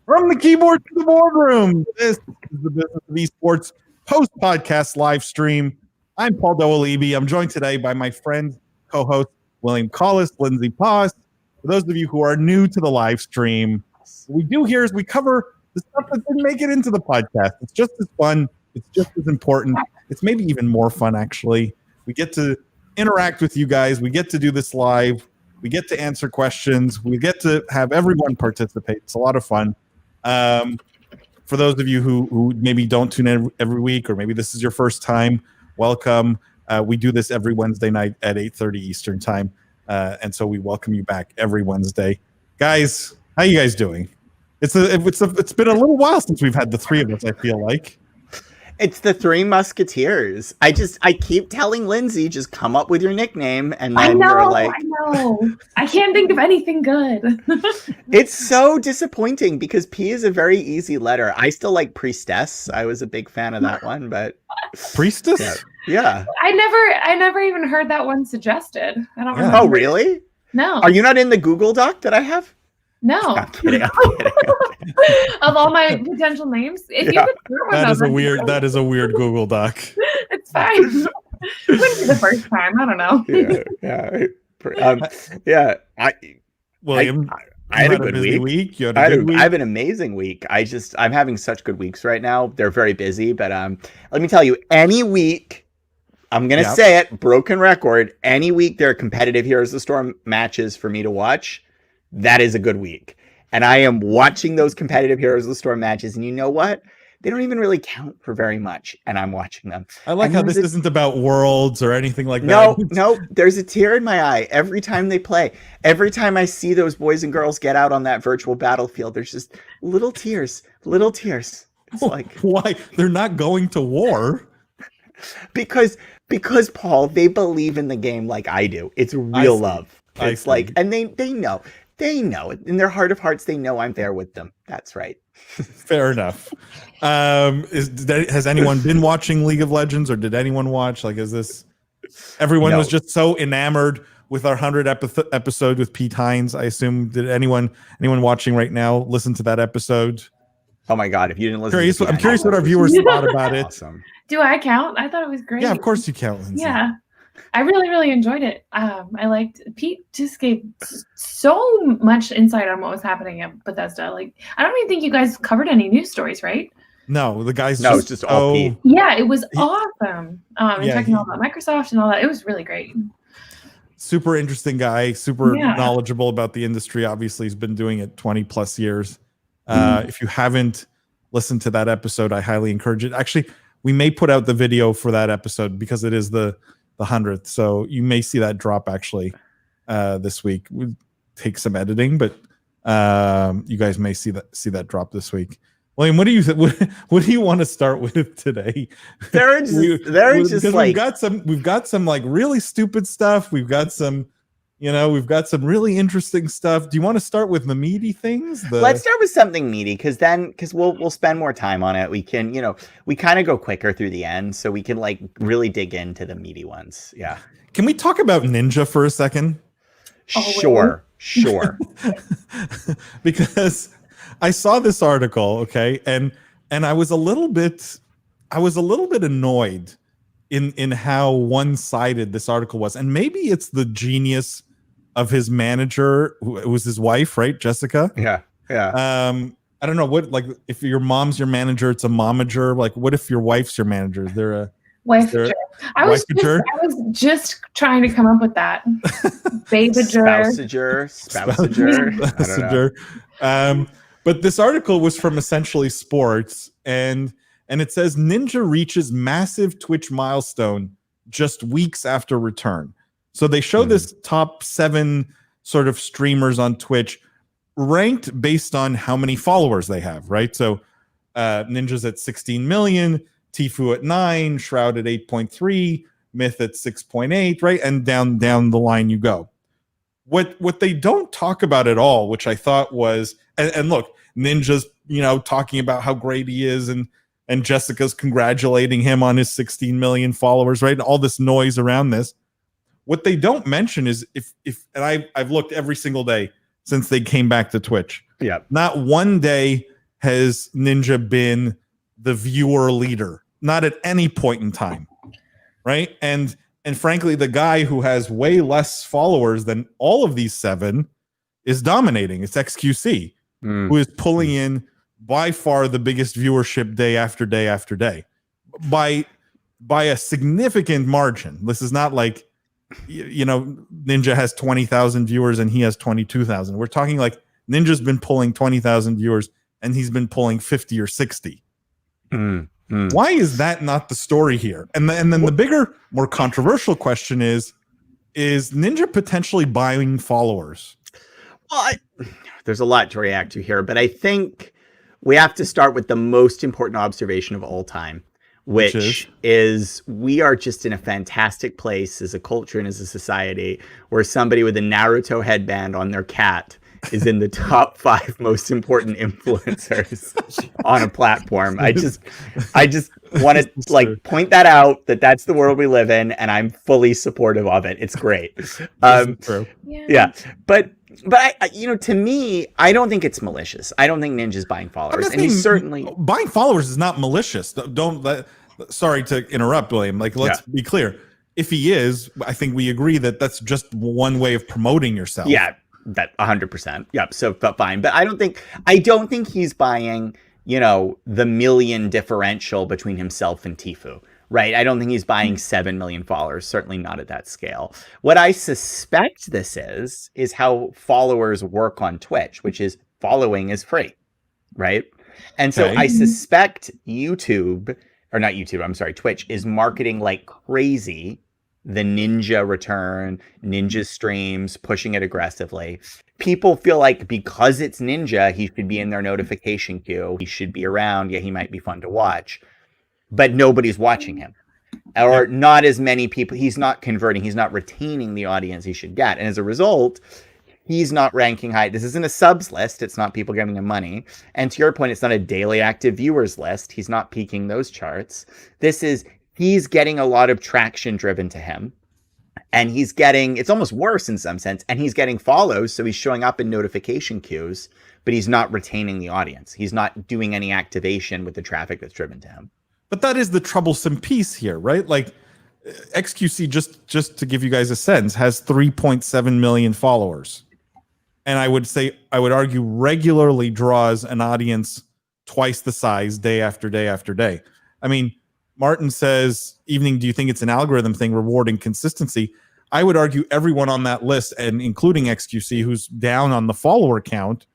From the keyboard to the boardroom, this is the Business of Esports post-podcast live stream. I'm Paul Dawalibi. I'm joined today by my friend, co-host, William Collis, Lindsay Paz. For those of you who are new to the live stream, what we do here is we cover the stuff that didn't make it into the podcast. It's just as fun. It's just as important. It's maybe even more fun, actually. We get to interact with you guys. We get to do this live. We get to answer questions. We get to have everyone participate. It's a lot of fun. For those of you who maybe don't tune in every week, or maybe this is your first time, welcome. We do this every Wednesday night at 8:30 Eastern time, and so we welcome you back every Wednesday. Guys, how you guys doing? It's been a little while since we've had the three of us, I feel like. It's the Three Musketeers. I keep telling Lindsay, just come up with your nickname, and then you're like, I know. I can't think of anything good. It's so disappointing because P is a very easy letter. I still like Priestess. I was a big fan of that one, but Priestess? Yeah. I never even heard that one suggested. I don't remember. Oh, really? No. Are you not in the Google Doc that I have? No. I'm kidding. Of all my potential names, if you could start with those, that is a weird Google Doc. It's fine. It wouldn't be the first time. I don't know. William, I had a good week. You had a good week. I have an amazing week. I'm having such good weeks right now. They're very busy, but let me tell you, any week, I'm gonna say it, broken record. Any week there are competitive Heroes of the Storm matches for me to watch. That is a good week. And I am watching those competitive Heroes of the Storm matches. And you know what? They don't even really count for very much. And I'm watching them. I like how this isn't about worlds or anything like that. No. There's a tear in my eye every time they play. Every time I see those boys and girls get out on that virtual battlefield, there's just little tears. It's like, why? They're not going to war. Because Paul, they believe in the game like I do. It's real love. It's like, and they know. They know it. In their heart of hearts, they know I'm there with them. That's right. Fair enough. Has anyone been watching League of Legends, or did anyone watch? Like, is this... Everyone was just so enamored with our 100th episode with Pete Hines, I assume. Did anyone watching right now listen to that episode? Oh my God, if you didn't listen I'm curious what our viewers thought about it. Awesome. Do I count? I thought it was great. Yeah, of course you count, Lindsay. Yeah. I really, really enjoyed it. I liked Pete just gave so much insight on what was happening at Bethesda. Like, I don't even think you guys covered any news stories, right? No, the guys. No, it's just all Pete. Yeah, it was awesome. And talking all about Microsoft and all that. It was really great. Super interesting guy, super knowledgeable about the industry. Obviously, he's been doing it 20 plus years. If you haven't listened to that episode, I highly encourage it. Actually, we may put out the video for that episode because it is the 100th, so you may see that drop actually this week. We take some editing, but you guys may see that drop this week. William, what do you want to start with today? We've got some like really stupid stuff. We've got some really interesting stuff. Do you want to start with the meaty things? Let's start with something meaty, because we'll spend more time on it. We can, we kind of go quicker through the end, so we can like really dig into the meaty ones. Yeah. Can we talk about Ninja for a second? Sure. Because I saw this article, okay, and I was a little bit annoyed in how one-sided this article was, and maybe it's the genius of his manager, who was his wife, right, Jessica? Yeah. I don't know what, like, if your mom's your manager, it's a momager. Like, what if your wife's your manager? Is there a wife-ager? I was just trying to come up with that. Spousager. But this article was from Essentially Sports, and it says Ninja reaches massive Twitch milestone just weeks after return. So they show this top 7 sort of streamers on Twitch ranked based on how many followers they have, right? So Ninja's at 16 million, Tfue at 9, Shroud at 8.3, Myth at 6.8, right? And down the line you go. What they don't talk about at all, which I thought was, and look, Ninja's, talking about how great he is and and Jessica's congratulating him on his 16 million followers, right? And all this noise around this. What they don't mention is if and I've looked every single day since they came back to Twitch. Yeah. Not one day has Ninja been the viewer leader. Not at any point in time. Right? And frankly, the guy who has way less followers than all of these 7 is dominating. It's XQC, who is pulling in by far the biggest viewership day after day after day by a significant margin. This is not like, Ninja has 20,000 viewers and he has 22,000. We're talking like Ninja's been pulling 20,000 viewers and he's been pulling 50 or 60. Why is that not the story here? And then the bigger, more controversial question is Ninja potentially buying followers? Well, there's a lot to react to here, but I think we have to start with the most important observation of all time, which is we are just in a fantastic place as a culture and as a society where somebody with a Naruto headband on their cat is in the top 5 most important influencers on a platform. I just want to point that out, that's the world we live in, and I'm fully supportive of it. It's great. Yeah. But I, to me, I don't think it's malicious. I don't think Ninja's buying followers, and he's certainly buying followers is not malicious. Sorry to interrupt, William. Let's be clear. If he is, I think we agree that that's just one way of promoting yourself. Yeah. That 100%. Yep. So fine. But I don't think he's buying, the million differential between himself and Tfue, right? I don't think he's buying 7 million followers, certainly not at that scale. What I suspect this is how followers work on Twitch, which is following is free, right? And so I suspect Twitch is marketing like crazy the Ninja return, Ninja streams, pushing it aggressively. People feel like because it's Ninja, he should be in their notification queue. He should be around. Yeah, he might be fun to watch. But nobody's watching him. Or not as many people. He's not converting. He's not retaining the audience he should get. And as a result, he's not ranking high. This isn't a subs list. It's not people giving him money. And to your point, it's not a daily active viewers list. He's not peaking those charts. He's getting a lot of traction driven to him, and he's getting, it's almost worse in some sense, and he's getting follows. So he's showing up in notification queues, but he's not retaining the audience. He's not doing any activation with the traffic that's driven to him. But that is the troublesome piece here, right? Like XQC, just to give you guys a sense, has 3.7 million followers. And I would argue regularly draws an audience twice the size day after day after day. I mean, Martin says, evening, do you think it's an algorithm thing rewarding consistency? I would argue everyone on that list, and including XQC, who's down on the follower count,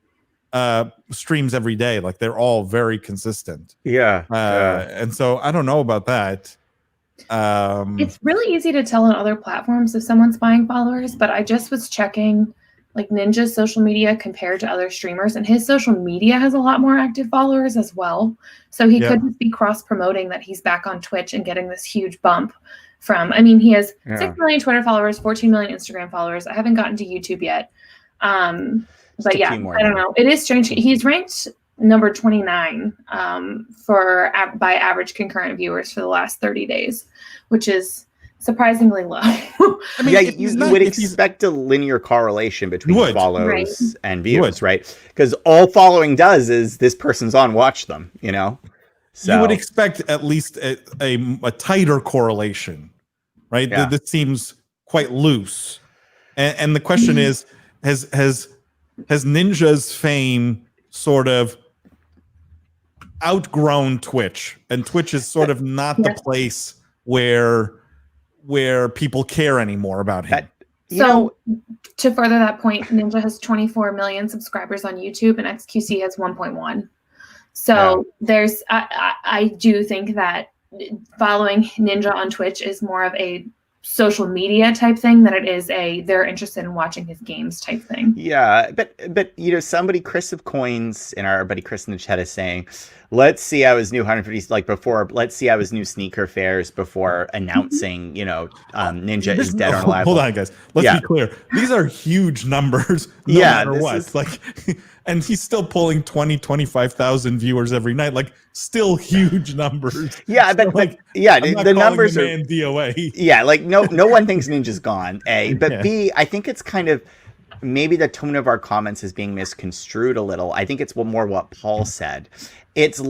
streams every day. Like they're all very consistent. Yeah. And so I don't know about that. It's really easy to tell on other platforms if someone's buying followers, but I just was checking like Ninja's social media compared to other streamers, and his social media has a lot more active followers as well. So he could just be cross-promoting that he's back on Twitch and getting this huge bump from, he has 6 million Twitter followers, 14 million Instagram followers. I haven't gotten to YouTube yet. But yeah, I don't know. It is strange. He's ranked number 29 by average concurrent viewers for the last 30 days, which is surprisingly low. You would expect a linear correlation between follows and views, right? Because all following does is this person's on, watch them, So you would expect at least a tighter correlation, right? Yeah. This seems quite loose. And the question is, has Ninja's fame sort of outgrown Twitch? And Twitch is sort of not the place where people care anymore about him. To further that point, Ninja has 24 million subscribers on YouTube and XQC has 1.1. So there's, I do think that following Ninja on Twitch is more of a social media type thing than it is they're interested in watching his games type thing. Yeah, but somebody, Chris of Coins, and our buddy Chris in the chat is saying, let's see how his new 150 like before. Let's see how his new sneaker fares before announcing. Ninja is dead or alive. Hold on, guys. Let's be clear. These are huge numbers, no matter what. Like, and he's still pulling 25,000 viewers every night. Like, still huge numbers. Yeah, so, the numbers are DOA. Yeah, like no one thinks Ninja's gone. A, but B, I think it's kind of. Maybe the tone of our comments is being misconstrued a little. I think it's more what Paul said. It's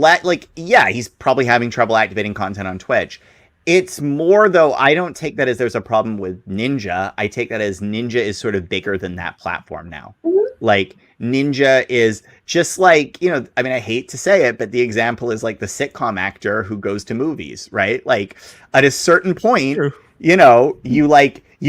he's probably having trouble activating content on Twitch. It's more, though, I don't take that as there's a problem with Ninja. I take that as Ninja is sort of bigger than that platform now. Like, Ninja is just like, I hate to say it, but the example is like the sitcom actor who goes to movies, right? Like, at a certain point, you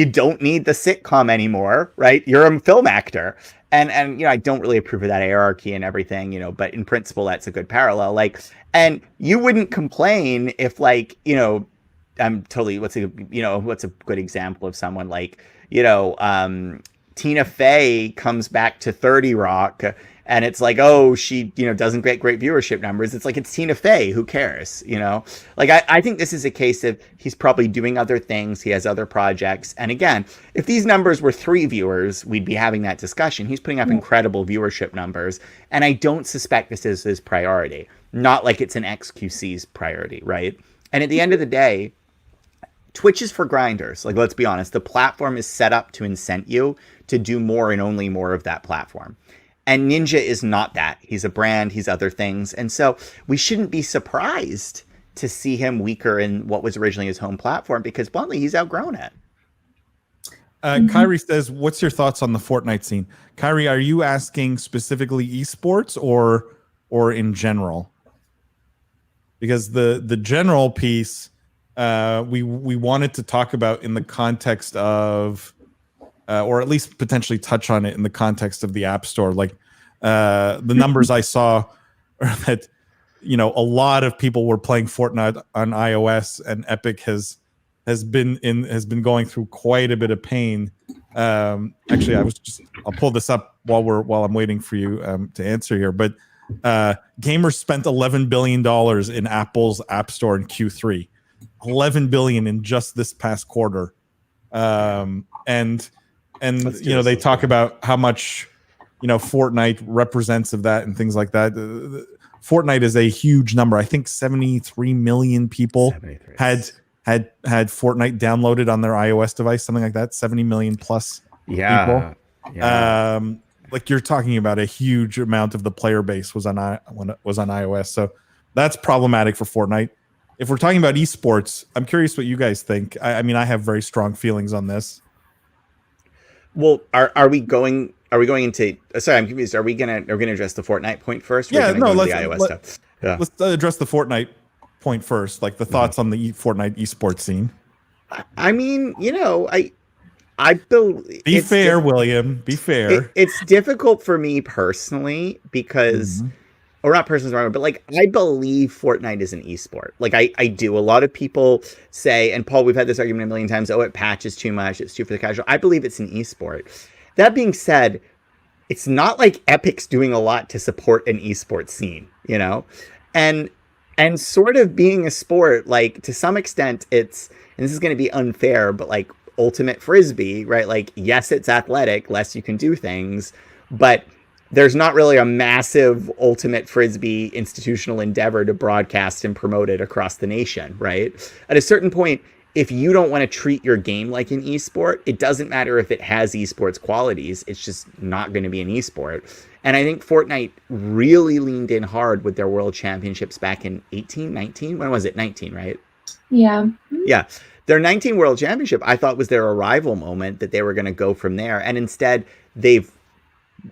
don't need the sitcom anymore, right? You're a film actor. And I don't really approve of that hierarchy and everything, but in principle, that's a good parallel. Like, and you wouldn't complain if I'm totally, what's a good example of someone like, Tina Fey comes back to 30 Rock and it's like, oh, she, doesn't get great viewership numbers. It's like, it's Tina Fey. Who cares? Like, I think this is a case of he's probably doing other things. He has other projects. And again, if these numbers were 3 viewers, we'd be having that discussion. He's putting up incredible viewership numbers. And I don't suspect this is his priority. Not like it's an XQC's priority, right? And at the end of the day, Twitch is for grinders. Like, let's be honest. The platform is set up to incent you to do more and only more of that platform. And Ninja is not that. He's a brand. He's other things. And so we shouldn't be surprised to see him weaker in what was originally his home platform because, bluntly, he's outgrown it. Kyrie says, what's your thoughts on the Fortnite scene? Kyrie, are you asking specifically esports or in general? Because the general piece we wanted to talk about in the context of or at least potentially touch on it in the context of the App Store. Like the numbers I saw are that, a lot of people were playing Fortnite on iOS, and Epic has been going through quite a bit of pain. Actually, I'll pull this up while I'm waiting for you to answer here. But gamers spent $11 billion in Apple's App Store in Q3. 11 billion in just this past quarter. And they talk about how much Fortnite represents of that and things like that. Fortnite is a huge number. I think 73 million people had Fortnite downloaded on their iOS device, something like that. 70 million plus people. Yeah. Like, you're talking about a huge amount of the player base was on iOS. So that's problematic for Fortnite. If we're talking about esports, I'm curious what you guys think. I have very strong feelings on this. Well, are we going into? Sorry, I'm confused. Are we gonna address the Fortnite point first? Yeah, no. Let's address the Fortnite point first. Like the thoughts on the Fortnite esports scene. I mean, I believe. Be fair, William. Be fair. It's difficult for me personally because. Or not personally, but like I believe Fortnite is an esport. Like I do. A lot of people say, and Paul, we've had this argument a million times. Oh, it patches too much. It's too for the casual. I believe it's an esport. That being said, it's not like Epic's doing a lot to support an esport scene, and sort of being a sport, like to some extent, and this is going to be unfair, but like ultimate frisbee, right? Like yes, it's athletic, less you can do things, but there's not really a massive ultimate frisbee institutional endeavor to broadcast and promote it across the nation, right? At a certain point, if you don't want to treat your game like an esport, it doesn't matter if it has esports qualities. It's just not going to be an esport. And I think Fortnite really leaned in hard with their world championships back in 18, 19. When was it? 19, right? Yeah. Yeah. Their 19 world championship, I thought was their arrival moment, that they were going to go from there. And instead, they've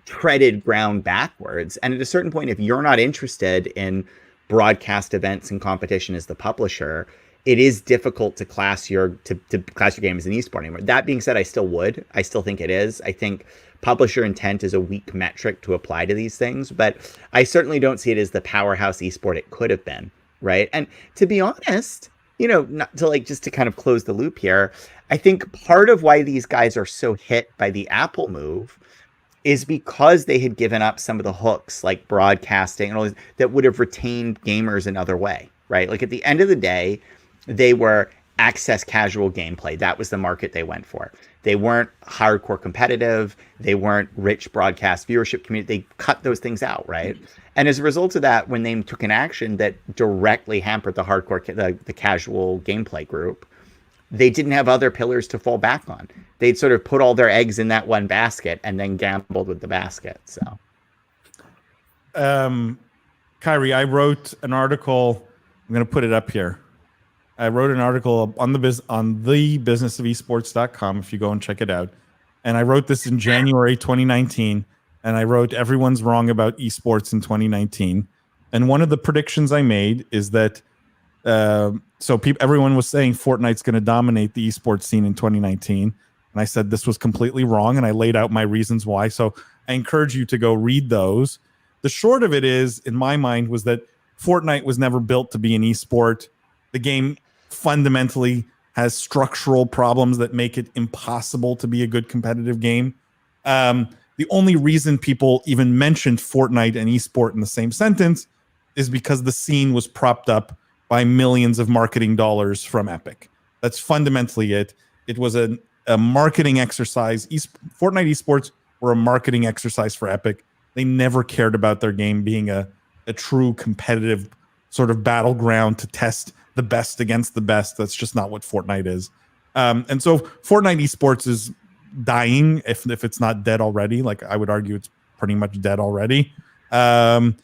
treaded ground backwards. And at a certain point, if you're not interested in broadcast events and competition as the publisher, it is difficult to class your game as an esport anymore. That being said, I still think it is. I think publisher intent is a weak metric to apply to these things, but I certainly don't see it as the powerhouse esport it could have been, right? And to be honest, not to just to kind of close the loop here, I think part of why these guys are so hit by the Apple move is because they had given up some of the hooks like broadcasting and all this, that would have retained gamers another way, right? Like at the end of the day, they were access casual gameplay. That was the market they went for. They weren't hardcore competitive. They weren't rich broadcast viewership community. They cut those things out, right? And as a result of that, when they took an action that directly hampered the hardcore, the casual gameplay group, they didn't have other pillars to fall back on. They'd sort of put all their eggs in that one basket and then gambled with the basket. So, Kyrie, I wrote an article. I'm going to put it up here. I wrote an article on the Business of Esports.com if you go and check it out. And I wrote this in January 2019. And I wrote, everyone's wrong about esports in 2019. And one of the predictions I made is that everyone was saying Fortnite's going to dominate the esports scene in 2019. And I said this was completely wrong. And I laid out my reasons why. So I encourage you to go read those. The short of it is, in my mind, was that Fortnite was never built to be an esport. The game fundamentally has structural problems that make it impossible to be a good competitive game. The only reason people even mentioned Fortnite and esport in the same sentence is because the scene was propped up by millions of marketing dollars from Epic. That's fundamentally it. It was a marketing exercise. Fortnite esports were a marketing exercise for Epic. They never cared about their game being a true competitive sort of battleground to test the best against the best. That's just not what Fortnite is. And so Fortnite esports is dying if it's not dead already. Like I would argue it's pretty much dead already. And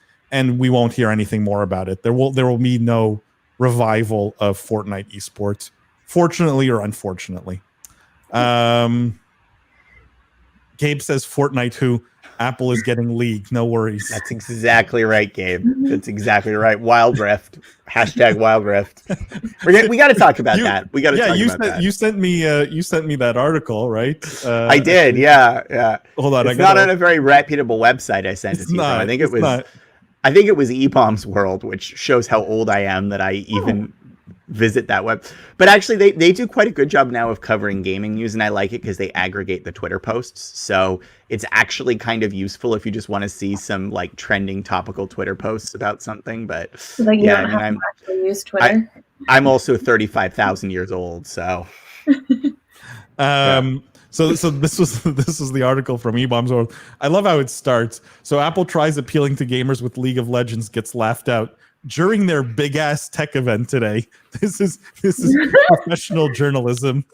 we won't hear anything more about it. There will be no revival of Fortnite esports, fortunately or unfortunately. Gabe says Fortnite who Apple is getting League. No worries. That's exactly right, Gabe. That's exactly right. Wild Rift. Hashtag Wild Rift. We got to talk about that. We got to talk about that. You sent me that article, right? I did. Yeah. Hold on. It's not on a very reputable website. I sent it to you. I think it was. I think it was eBomb's World, which shows how old I am that I even visit that web. But actually, they do quite a good job now of covering gaming news, and I like it because they aggregate the Twitter posts. So it's actually kind of useful if you just want to see some like trending topical Twitter posts about something. But like I'm actually use Twitter. I'm also 35,000 years old, so. So this was the article from eBomb's World. I love how it starts. So Apple tries appealing to gamers with League of Legends, gets laughed out during their big ass tech event today. This is professional journalism.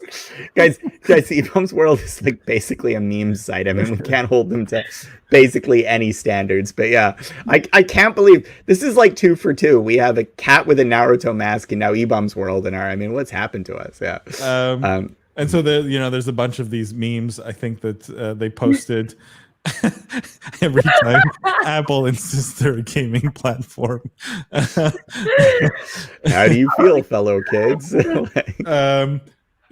Guys, eBomb's World is like basically a meme site. I mean, we can't hold them to basically any standards, but yeah, I can't believe this is like 2 for 2. We have a cat with a Naruto mask and now eBomb's World in our, I mean, what's happened to us? Yeah. And so there's a bunch of these memes, I think, that they posted every time Apple insists they're a gaming platform. How do you feel, fellow kids? If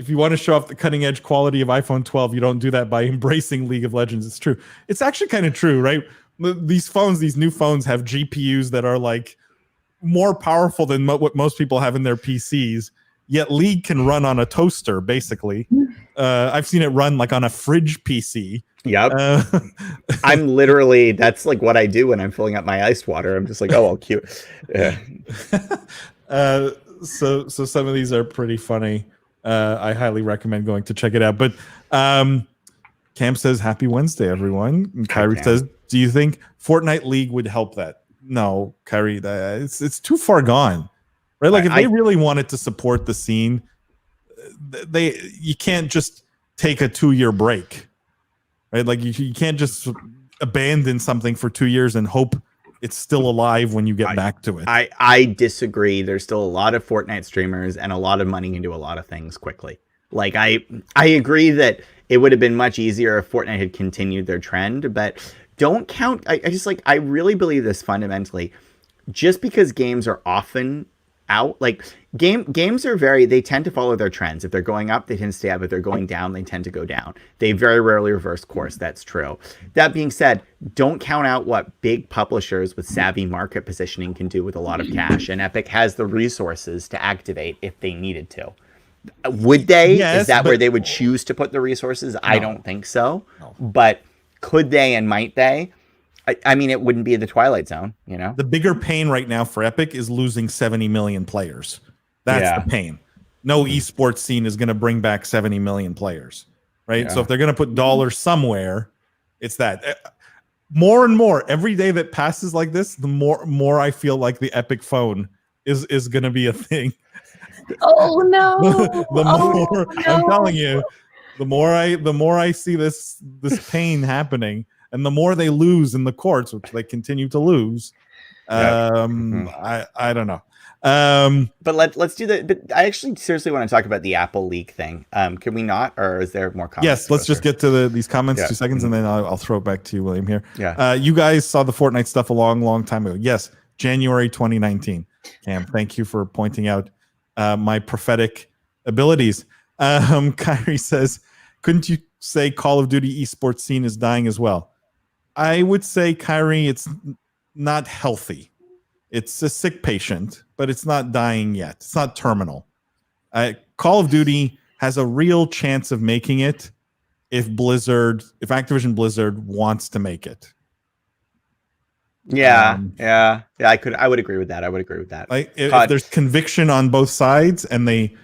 you want to show off the cutting edge quality of iPhone 12, you don't do that by embracing League of Legends. It's true. It's actually kind of true, right? These new phones have GPUs that are like more powerful than what most people have in their PCs. Yet League can run on a toaster, basically. I've seen it run like on a fridge PC. Yep. I'm literally, that's like what I do when I'm filling up my iced water. I'm just like, oh, cute. Yeah. So some of these are pretty funny. I highly recommend going to check it out. But Cam says, happy Wednesday, everyone. And Kyrie says, do you think Fortnite League would help that? No, Kyrie, it's too far gone. Right, like if they really wanted to support the scene, you can't just take a 2-year break, right? Like you can't just abandon something for 2 years and hope it's still alive when you get back to it. I disagree. There's still a lot of Fortnite streamers and a lot of money can do a lot of things quickly. Like I agree that it would have been much easier if Fortnite had continued their trend, but don't count. I really believe this fundamentally. Just because games are often out, like games are they tend to follow their trends. If they're going up, they tend to stay up. If they're going down, they tend to go down. They very rarely reverse course. That's true. That being said, don't count out what big publishers with savvy market positioning can do with a lot of cash. And Epic has the resources to activate if they needed to. Would they? Yes, is that where they would choose to put the resources? No. I don't think so. No. But could they and might they? I mean, it wouldn't be the Twilight Zone, you know? The bigger pain right now for Epic is losing 70 million players. That's the pain. No esports scene is going to bring back 70 million players, right? Yeah. So if they're going to put dollars somewhere, it's that. More and more, every day that passes like this, the more I feel like the Epic phone is going to be a thing. Oh no! I'm telling you, the more I see this pain happening, and the more they lose in the courts, which they continue to lose, I don't know. But let's do that. But I actually seriously want to talk about the Apple leak thing. Can we not, or is there more comments? Yes, let's just get to these comments 2 seconds, and then I'll throw it back to you, William. Here. Yeah. You guys saw the Fortnite stuff a long time ago. Yes, January 2019. Cam, thank you for pointing out my prophetic abilities. Kyrie says, couldn't you say Call of Duty esports scene is dying as well? I would say, Kyrie, it's not healthy. It's a sick patient, but it's not dying yet. It's not terminal. Call of Duty has a real chance of making it if Activision Blizzard wants to make it. Yeah. I would agree with that. Like if there's conviction on both sides, and they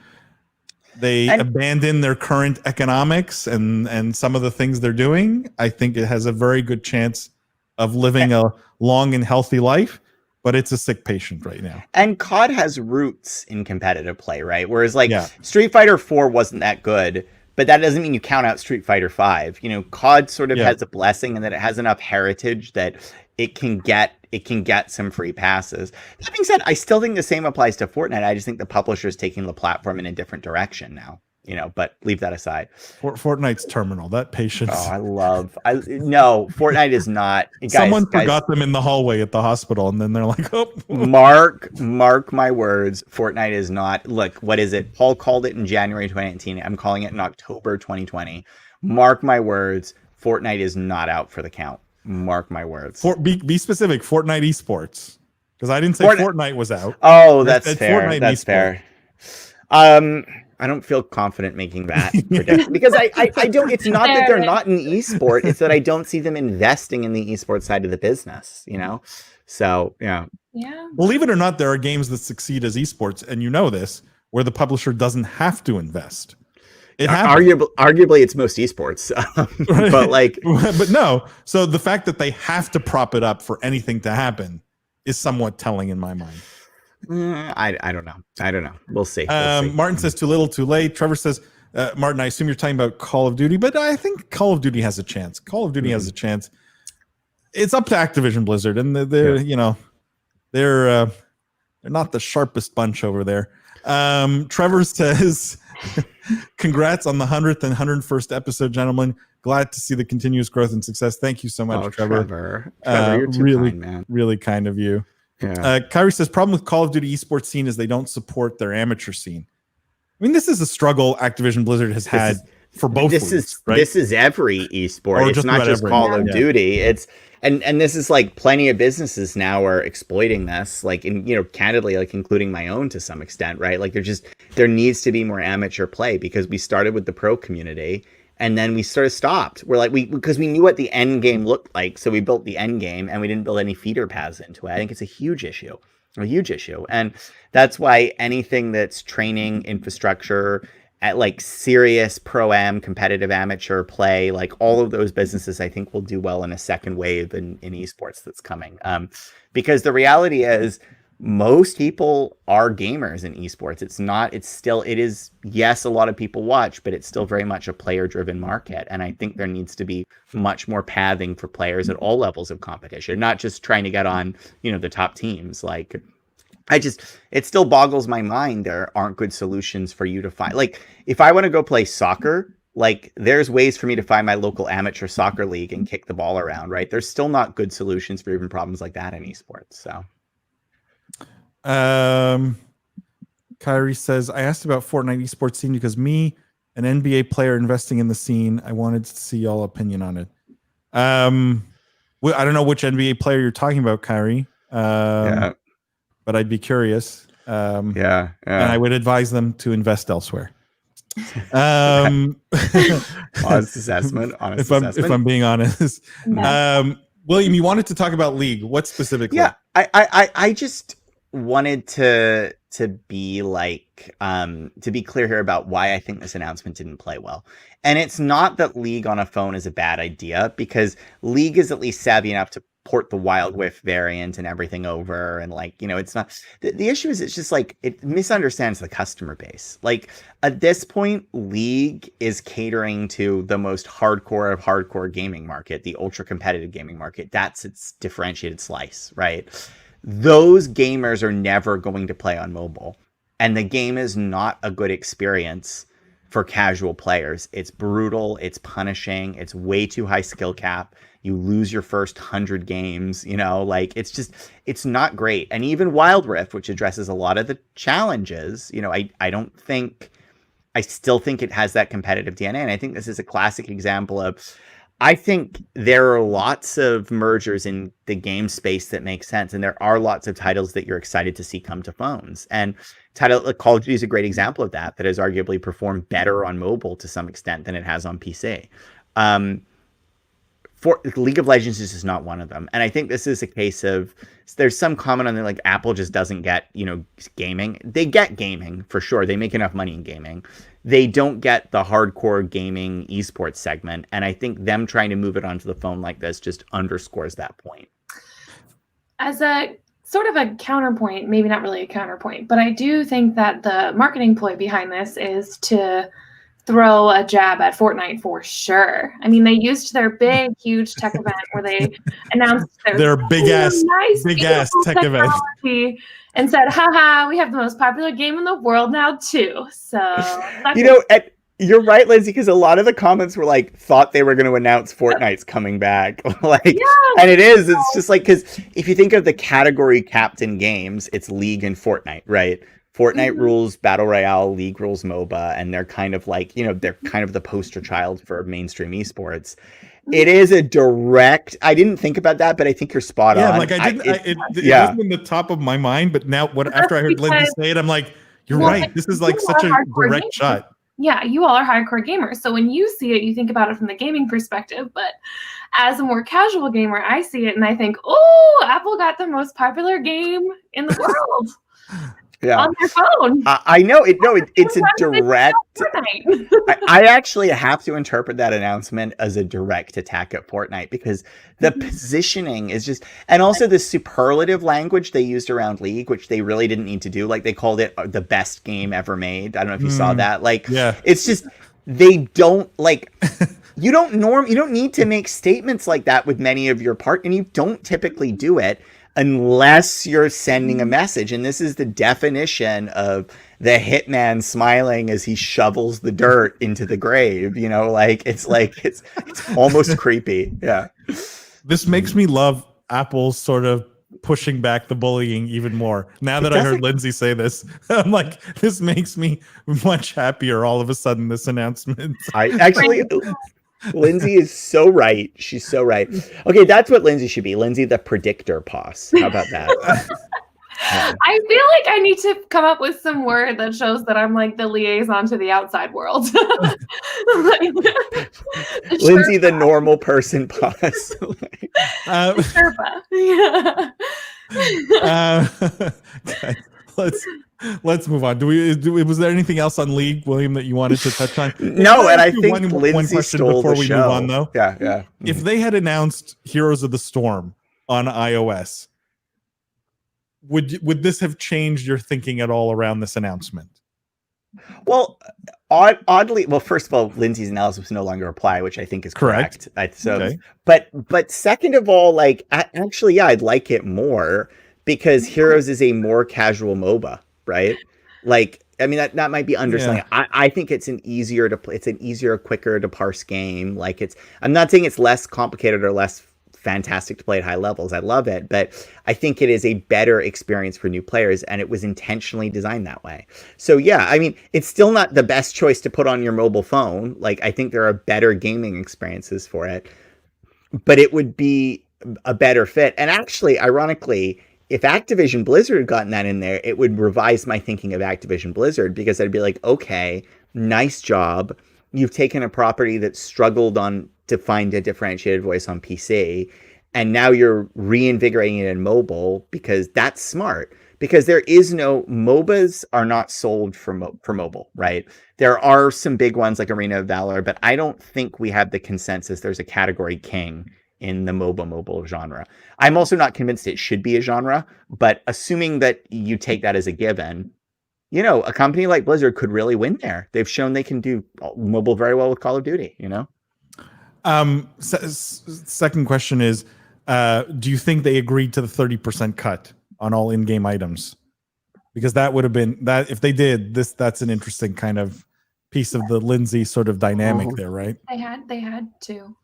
abandon their current economics and some of the things they're doing, I think it has a very good chance of living a long and healthy life. But it's a sick patient right now. And COD has roots in competitive play, right? Whereas Street Fighter 4 wasn't that good, but that doesn't mean you count out Street Fighter 5. You know, COD sort of has a blessing in that it has enough heritage that it can get some free passes. That being said, I still think the same applies to Fortnite. I just think the publisher is taking the platform in a different direction now. You know, but leave that aside. Fortnite's terminal. That patience. Oh, no, Fortnite is not. Someone forgot them in the hallway at the hospital, and then they're like, "Oh." Mark my words. Fortnite is not. Look, what is it? Paul called it in January 2019. I'm calling it in October 2020. Mark my words. Fortnite is not out for the count. Mark my words. Be specific. Fortnite esports, because I didn't say Fortnite was out. Oh, that's fair. That's fair. I don't feel confident making that prediction because I don't. It's not that they're not in esport. It's that I don't see them investing in the esports side of the business. You know, so yeah. Believe it or not, there are games that succeed as esports, and you know this, where the publisher doesn't have to invest. Arguably, it's most esports, but no. So the fact that they have to prop it up for anything to happen is somewhat telling in my mind. I don't know. We'll see. Martin says too little, too late. Trevor says, Martin, I assume you're talking about Call of Duty, but I think Call of Duty has a chance. Has a chance. It's up to Activision Blizzard, and they're not the sharpest bunch over there. Trevor says, congrats on the 100th and 101st episode, gentlemen. Glad to see the continuous growth and success. Thank you so much, Trevor. Trevor, you're too kind, man. Really kind of you. Yeah. Kyrie says, problem with Call of Duty esports scene is they don't support their amateur scene. I mean, this is a struggle Activision Blizzard has had for both. This is every esport. It's not just Call of Duty. It's and this is like plenty of businesses now are exploiting this, like candidly, like including my own to some extent, right? Like there needs to be more amateur play because we started with the pro community. And then we sort of stopped. We're like, because we knew what the end game looked like. So we built the end game and we didn't build any feeder paths into it. I think it's a huge issue. And that's why anything that's training infrastructure at like serious pro-am, competitive amateur play, like all of those businesses, I think will do well in a second wave in esports that's coming. Because the reality is, most people are gamers in esports. It is, yes, a lot of people watch, but it's still very much a player-driven market. And I think there needs to be much more pathing for players at all levels of competition, not just trying to get on, the top teams. Like, it still boggles my mind there aren't good solutions for you to find. Like, if I want to go play soccer, like, there's ways for me to find my local amateur soccer league and kick the ball around, right? There's still not good solutions for even problems like that in esports, so... Kyrie says, I asked about Fortnite esports scene because me, an NBA player investing in the scene, I wanted to see y'all opinion on it. I don't know which NBA player you're talking about, Kyrie. But I'd be curious. And I would advise them to invest elsewhere. Honest assessment. If I'm being honest. William, you wanted to talk about League. What specifically? Yeah, I just wanted to be like to be clear here about why I think this announcement didn't play well. And it's not that League on a phone is a bad idea, because League is at least savvy enough to port the Wild Rift variant and everything over, and like, you know, it's not the issue is it's just like it misunderstands the customer base. Like at this point, League is catering to the most hardcore of hardcore gaming market, the ultra competitive gaming market. That's its differentiated slice, right? Those gamers are never going to play on mobile, and the game is not a good experience for casual players. It's brutal, it's punishing, it's way too high skill cap. You lose your first 100 games, you know, like it's just, it's not great. And even Wild Rift, which addresses a lot of the challenges, you know, I still think it has that competitive DNA. And I think this is a classic example of, I think there are lots of mergers in the game space that make sense. And there are lots of titles that you're excited to see come to phones. And title like Call of Duty is a great example of that has arguably performed better on mobile to some extent than it has on PC. For League of Legends is just not one of them. And I think this is a case of, there's some comment on there like Apple just doesn't get, you know, gaming. They get gaming for sure. They make enough money in gaming. They don't get the hardcore gaming esports segment. And I think them trying to move it onto the phone like this just underscores that point. As a sort of a counterpoint, maybe not really a counterpoint, but I do think that the marketing ploy behind this is to throw a jab at Fortnite for sure. I mean, they used their big, huge tech event where they announced their big ass tech event and said, haha, we have the most popular game in the world now too. So you know, you're right, Lindsay, because a lot of the comments were like, thought they were going to announce Fortnite's coming back. Like, and it's just like, because if you think of the category capped in games, it's League and Fortnite, right? Fortnite rules Battle Royale, League rules MOBA, and they're kind of like, you know, they're kind of the poster child for mainstream esports. It is a direct, I didn't think about that, but I think you're spot on. Yeah, like it wasn't in the top of my mind, but now after I heard Lindsay say it, I'm like, you're right. This is like such a direct shot. Yeah, you all are hardcore gamers. So when you see it, you think about it from the gaming perspective. But as a more casual gamer, I see it and I think, oh, Apple got the most popular game in the world. Yeah. On their phone. I know it. No, it's a direct. I actually have to interpret that announcement as a direct attack at Fortnite, because the positioning is just, and also the superlative language they used around League, which they really didn't need to do. Like they called it the best game ever made. I don't know if you saw that. Like, it's just, they don't like. You don't need to make statements like that with many of your and you don't typically do it unless you're sending a message. And this is the definition of the hitman smiling as he shovels the dirt into the grave, you know, it's almost creepy. Yeah. This makes me love Apple's sort of pushing back the bullying even more. Now that I heard Lindsay say this, I'm like, this makes me much happier all of a sudden, this announcement. I actually... Lindsay is so right. She's so right. Okay, that's what Lindsay should be. Lindsay, the predictor boss. How about that? I feel like I need to come up with some word that shows that I'm like the liaison to the outside world. Lindsay, the normal person boss. Sherpa. Yeah. Let's move on. Was there anything else on League, William, that you wanted to touch on? No, and I think one question before we move on, though. Yeah. If they had announced Heroes of the Storm on iOS, would this have changed your thinking at all around this announcement? Well, oddly, first of all, Lindsay's analysis was no longer apply, which I think is correct. Okay. But second of all, like actually, yeah, I'd like it more, because Heroes is a more casual MOBA, right? Like, I mean, that might be underselling. Yeah. I think it's an easier to play. It's an easier, quicker to parse game. Like I'm not saying it's less complicated or less fantastic to play at high levels. I love it, but I think it is a better experience for new players, and it was intentionally designed that way. So yeah, I mean, it's still not the best choice to put on your mobile phone. Like, I think there are better gaming experiences for it, but it would be a better fit. And actually, ironically, if Activision Blizzard had gotten that in there, it would revise my thinking of Activision Blizzard, because I'd be like, okay, nice job. You've taken a property that struggled to find a differentiated voice on PC, and now you're reinvigorating it in mobile because that's smart. Because there is no MOBAs are not sold for mobile, right? There are some big ones like Arena of Valor, but I don't think we have the consensus there's a category king in the mobile genre. I'm also not convinced it should be a genre, but assuming that you take that as a given, you know, a company like Blizzard could really win there. They've shown they can do mobile very well with Call of Duty, you know? Second question is, do you think they agreed to the 30% cut on all in-game items? Because that would have been that if they did this, that's an interesting kind of piece of the Lindsay sort of dynamic there, right? They had to.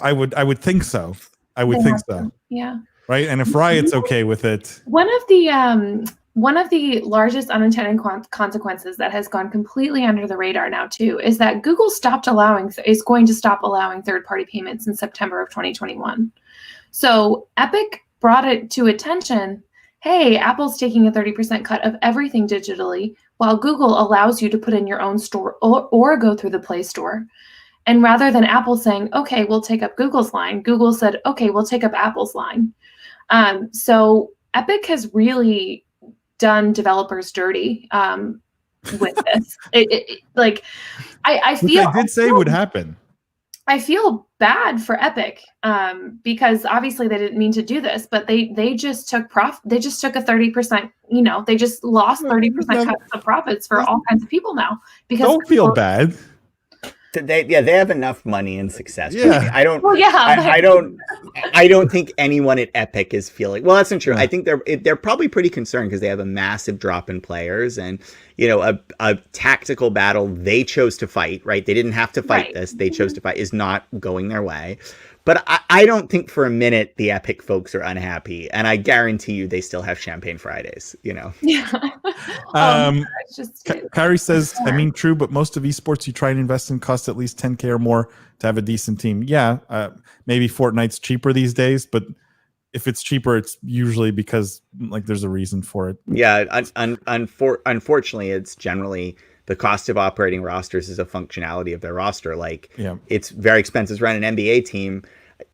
I would think so. I would think so. Yeah. Right. And if Riot's okay with it, one of the largest unintended consequences that has gone completely under the radar now too is that Google is going to stop allowing third-party payments in September of 2021. So Epic brought it to attention. Hey, Apple's taking a 30% cut of everything digitally, while Google allows you to put in your own store or go through the Play Store. And rather than Apple saying, okay, we'll take up Google's line, Google said, okay, we'll take up Apple's line. So Epic has really done developers dirty with this. I feel. I did say would happen. I feel bad for Epic because obviously they didn't mean to do this, but they just took They just took a 30%. You know, they just lost 30% cuts of profits for all kinds of people now. Because don't feel bad. They have enough money and success. Yeah. I don't. Well, yeah, I don't think anyone at Epic is feeling. Well, that's not true. Yeah. I think they're probably pretty concerned because they have a massive drop in players, and you know, a tactical battle they chose to fight. Right? They didn't have to fight this. They chose to fight. Is not going their way. But I don't think for a minute the Epic folks are unhappy, and I guarantee you they still have Champagne Fridays. You know. Yeah. Kyrie says, I mean, true, but most of esports you try and invest in costs at least 10K or more to have a decent team. Yeah, maybe Fortnite's cheaper these days, but if it's cheaper, it's usually because like there's a reason for it. Yeah, unfortunately, it's generally the cost of operating rosters is a functionality of their roster. Like, it's very expensive to run an NBA team.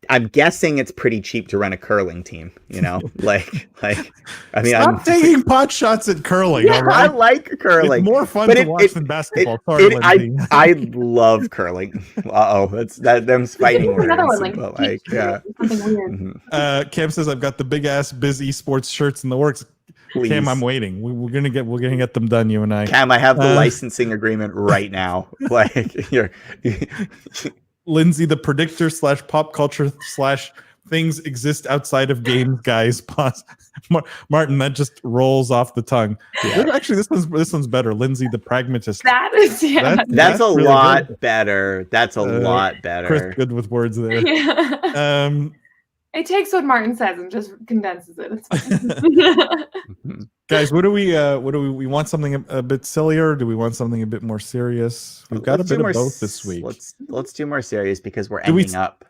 I'm guessing it's pretty cheap to run a curling team, you know, like, I mean, I'm taking pot shots at curling. Yeah, right? I like curling. It's more fun to watch than basketball. Sorry, I love curling. That's them fighting words. Another one, like yeah. Something weird. Cam says I've got the big ass Biz Esports shirts in the works. Please. Cam, I'm waiting. We're gonna get them done. You and I. Cam, I have the licensing agreement right now. Like you're. Lindsay, the predictor / pop culture / things exist outside of games, guys. Pause. Martin, that just rolls off the tongue. Yeah. Actually, this one's better. Lindsay, the pragmatist. That is that's a really lot good. Better. That's a lot better. Chris, good with words there. Yeah. It takes what Martin says and just condenses it. It's fine. Guys, what do we want something a bit sillier? Or do we want something a bit more serious? We've got a bit of both this week. Let's do more serious because we're ending up.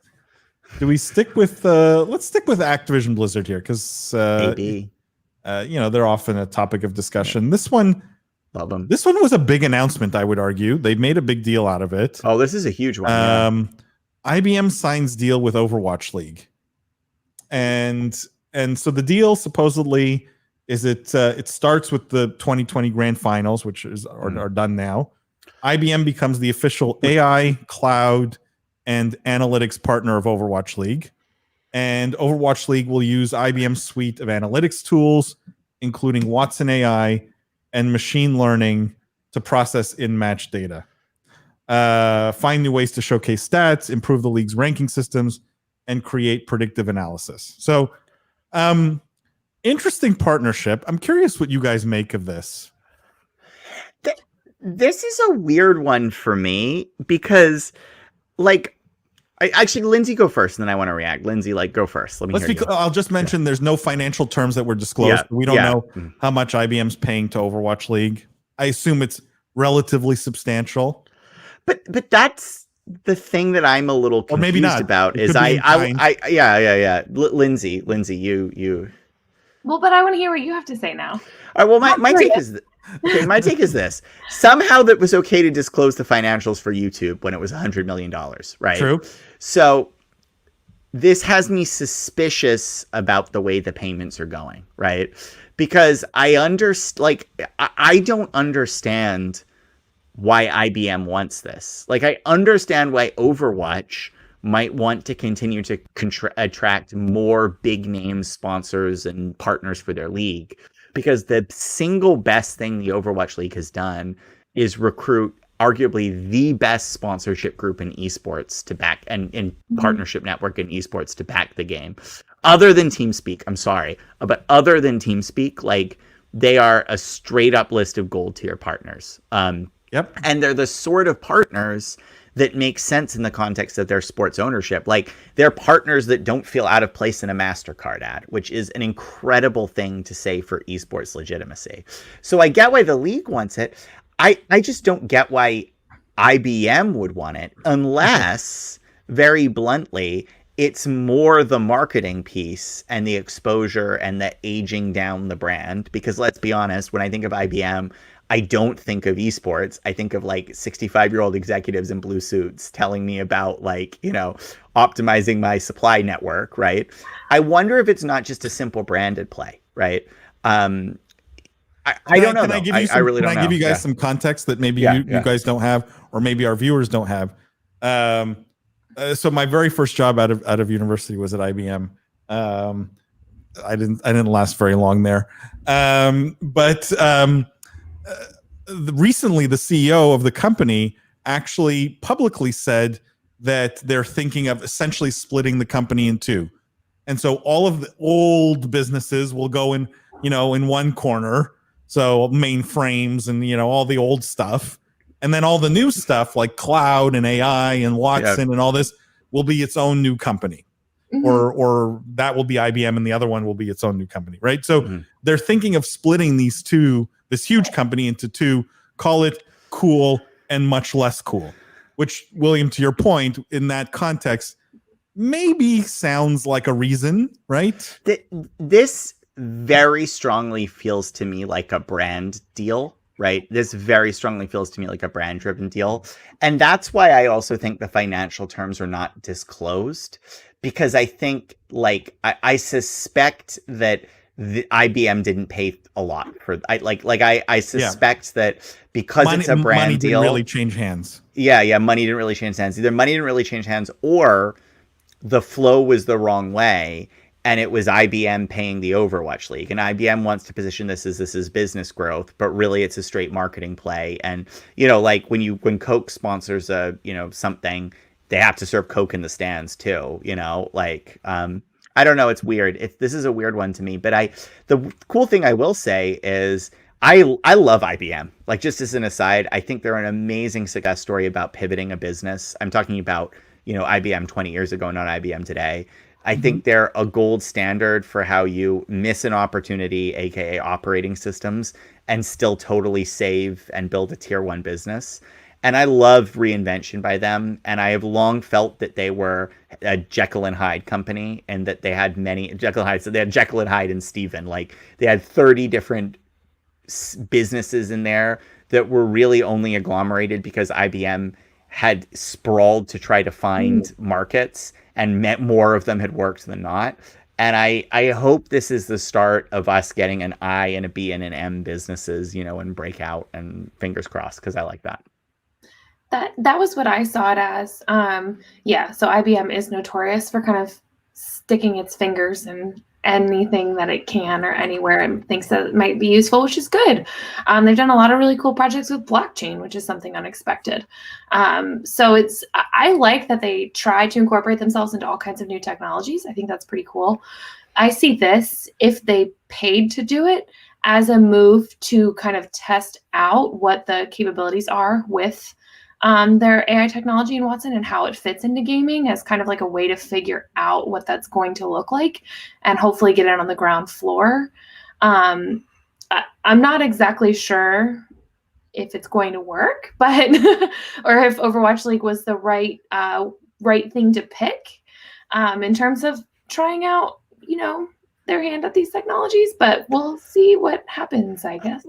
Do we stick with let's stick with Activision Blizzard here because you know, they're often a topic of discussion. This one, love them. This one was a big announcement, I would argue. They made a big deal out of it. Oh, this is a huge one. IBM signs deal with Overwatch League. And so the deal supposedly is it starts with the 2020 grand finals, which are done now. IBM becomes the official AI, cloud, and analytics partner of Overwatch League. And Overwatch League will use IBM's suite of analytics tools, including Watson AI and machine learning to process in-match data. Find new ways to showcase stats, improve the league's ranking systems, and create predictive analysis. So, interesting partnership. I'm curious what you guys make of this. This is a weird one for me because, like, Lindsay, go first, and then I want to react. Lindsay, go first. Let me hear you. I'll just mention there's no financial terms that were disclosed. We don't know how much IBM's paying to Overwatch League. I assume it's relatively substantial. But that's the thing that I'm a little confused maybe not. About is Lindsay, you. Well, but I want to hear what you have to say now. All right, well, my take is Okay, my take is this. Somehow that was okay to disclose the financials for YouTube when it was $100 million, right? True. So this has me suspicious about the way the payments are going, right? Because I don't understand why IBM wants this. Like, I understand why Overwatch might want to continue to attract more big name sponsors and partners for their league, because the single best thing the Overwatch League has done is recruit arguably the best sponsorship group in esports to back and partnership network in esports to back the game. Other than TeamSpeak, I'm sorry, but other than TeamSpeak, like, they are a straight up list of gold tier partners. Yep. And they're the sort of partners that make sense in the context of their sports ownership. Like, they're partners that don't feel out of place in a MasterCard ad, which is an incredible thing to say for esports legitimacy. So I get why the league wants it. I just don't get why IBM would want it, unless, very bluntly, it's more the marketing piece and the exposure and the aging down the brand. Because let's be honest, when I think of IBM, I don't think of esports. I think of like 65-year-old executives in blue suits telling me about, like, you know, optimizing my supply network, right? I wonder if it's not just a simple branded play, right? I don't know. I really don't know. Can I give you guys some context that maybe you guys don't have, or maybe our viewers don't have? So my very first job out of university was at IBM. I didn't last very long there, but recently the CEO of the company actually publicly said that they're thinking of essentially splitting the company in two, and so all of the old businesses will go in one corner. So mainframes and, all the old stuff. And then all the new stuff like cloud and AI and Watson and all this will be its own new company. Mm-hmm. Or that will be IBM and the other one will be its own new company, right? So they're thinking of splitting this huge company into two, call it cool and much less cool, which, William, to your point, in that context, maybe sounds like a reason, right? This very strongly feels to me like a brand deal, right? This very strongly feels to me like a brand driven deal. And that's why I also think the financial terms are not disclosed, because I think, like, I suspect that the IBM didn't pay a lot for I suspect that because it's a brand money deal, didn't really change hands. Yeah, money didn't really change hands. Either money didn't really change hands, or the flow was the wrong way. And it was IBM paying the Overwatch League. And IBM wants to position this is business growth, but really it's a straight marketing play. And, like when Coke sponsors something, they have to serve Coke in the stands too, I don't know. It's weird. This is a weird one to me. But the cool thing I will say is I love IBM. Like, just as an aside, I think they're an amazing success story about pivoting a business. I'm talking about, IBM 20 years ago, not IBM today. I think they're a gold standard for how you miss an opportunity, aka operating systems, and still totally save and build a tier 1 business. And I love reinvention by them. And I have long felt that they were a Jekyll and Hyde company, and that they had many Jekyll and Hyde. So they had Jekyll and Hyde and Steven. Like, they had 30 different businesses in there that were really only agglomerated because IBM had sprawled to try to find markets, and more of them had worked than not. And I hope this is the start of us getting an I and a B and an M businesses, and break out, and fingers crossed, because I like that. That was what I saw it as. So IBM is notorious for kind of sticking its fingers in anything that it can or anywhere and thinks that it might be useful, which is good. They've done a lot of really cool projects with blockchain, which is something unexpected. So I like that they try to incorporate themselves into all kinds of new technologies. I think that's pretty cool. I see this, if they paid to do it, as a move to kind of test out what the capabilities are with their AI technology in Watson and how it fits into gaming, as kind of like a way to figure out what that's going to look like and hopefully get it on the ground floor. I'm not exactly sure if it's going to work, but or if Overwatch League was the right thing to pick in terms of trying out, their hand at these technologies, but we'll see what happens, I guess.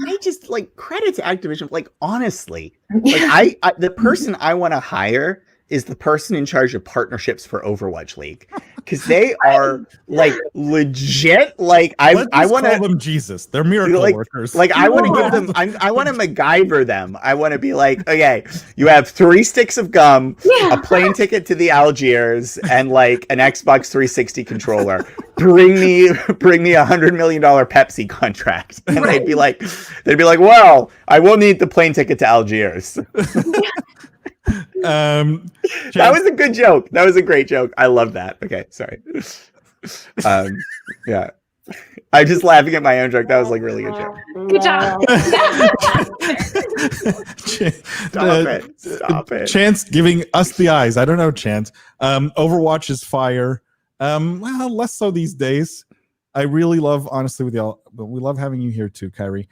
I just credit to Activision. Honestly, the person I want to hire is the person in charge of partnerships for Overwatch League, because they are legit. I want to call them Jesus. They're miracle workers. I want to give them. I want to MacGyver them. I want to be okay, you have 3 sticks of gum, a plane ticket to the Algiers, and an Xbox 360 controller. Bring me $100 million Pepsi contract, and they'd be like, well, I will need the plane ticket to Algiers. That was a good joke. That was a great joke. I love that. Okay, sorry. Yeah, I'm just laughing at my own joke. That was really good joke. Good job. Stop it. Chance giving us the eyes. I don't know, Chance. Overwatch is fire. Well, less so these days. I really love, honestly, with y'all, but we love having you here too, Kyrie.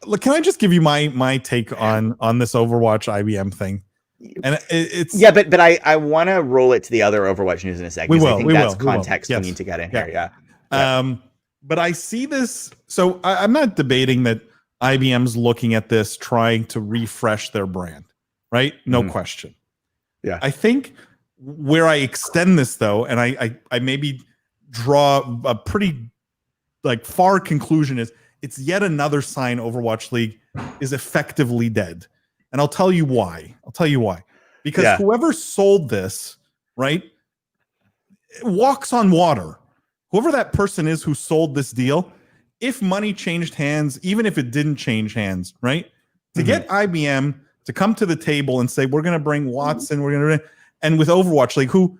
Look, can I just give you my take on this Overwatch IBM thing? And it's but I want to roll it to the other Overwatch news in a second. I think that's context we need to get in here. Yeah. But I see this. So I'm not debating that IBM's looking at this, trying to refresh their brand, right? No question. Yeah. I think where I extend this though, and I maybe draw a pretty far conclusion, is it's yet another sign Overwatch League is effectively dead. And I'll tell you why. Because whoever sold this, right, walks on water. Whoever that person is who sold this deal, if money changed hands, even if it didn't change hands, right, to get IBM to come to the table and say, we're going to bring Watson, and with Overwatch League, who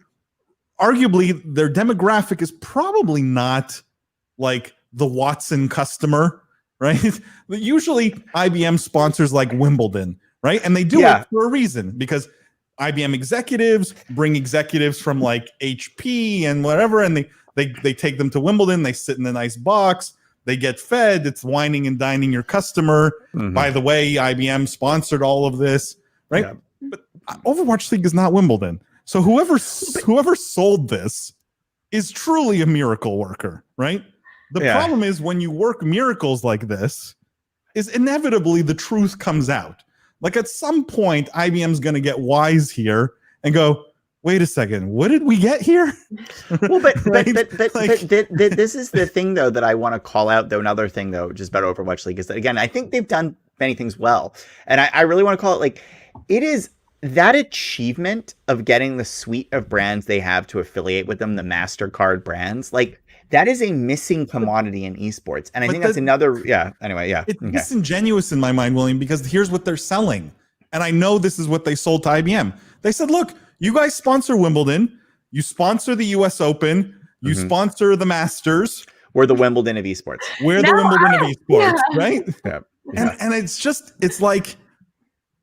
arguably their demographic is probably not the Watson customer, right? Usually IBM sponsors Wimbledon, right? And they do it for a reason, because IBM executives bring executives from HP and whatever, and they take them to Wimbledon, they sit in a nice box, they get fed, it's wining and dining your customer. By the way, IBM sponsored all of this, right? Yeah. But Overwatch League is not Wimbledon. So whoever sold this is truly a miracle worker, right? The problem is when you work miracles like this, is inevitably the truth comes out. At some point, IBM's going to get wise here and go, wait a second, what did we get here? Well, but this is the thing, though, that I want to call out, though. Another thing, though, just about Overwatch League is that, again, I think they've done many things well. And I really want to call it it is that achievement of getting the suite of brands they have to affiliate with them, the MasterCard brands, that is a missing commodity in esports. And I think that's another, It's disingenuous in my mind, William, because here's what they're selling. And I know this is what they sold to IBM. They said, look, you guys sponsor Wimbledon, you sponsor the US Open, you sponsor the Masters. We're the Wimbledon of esports. We're the Wimbledon of esports, right? Yeah. And it's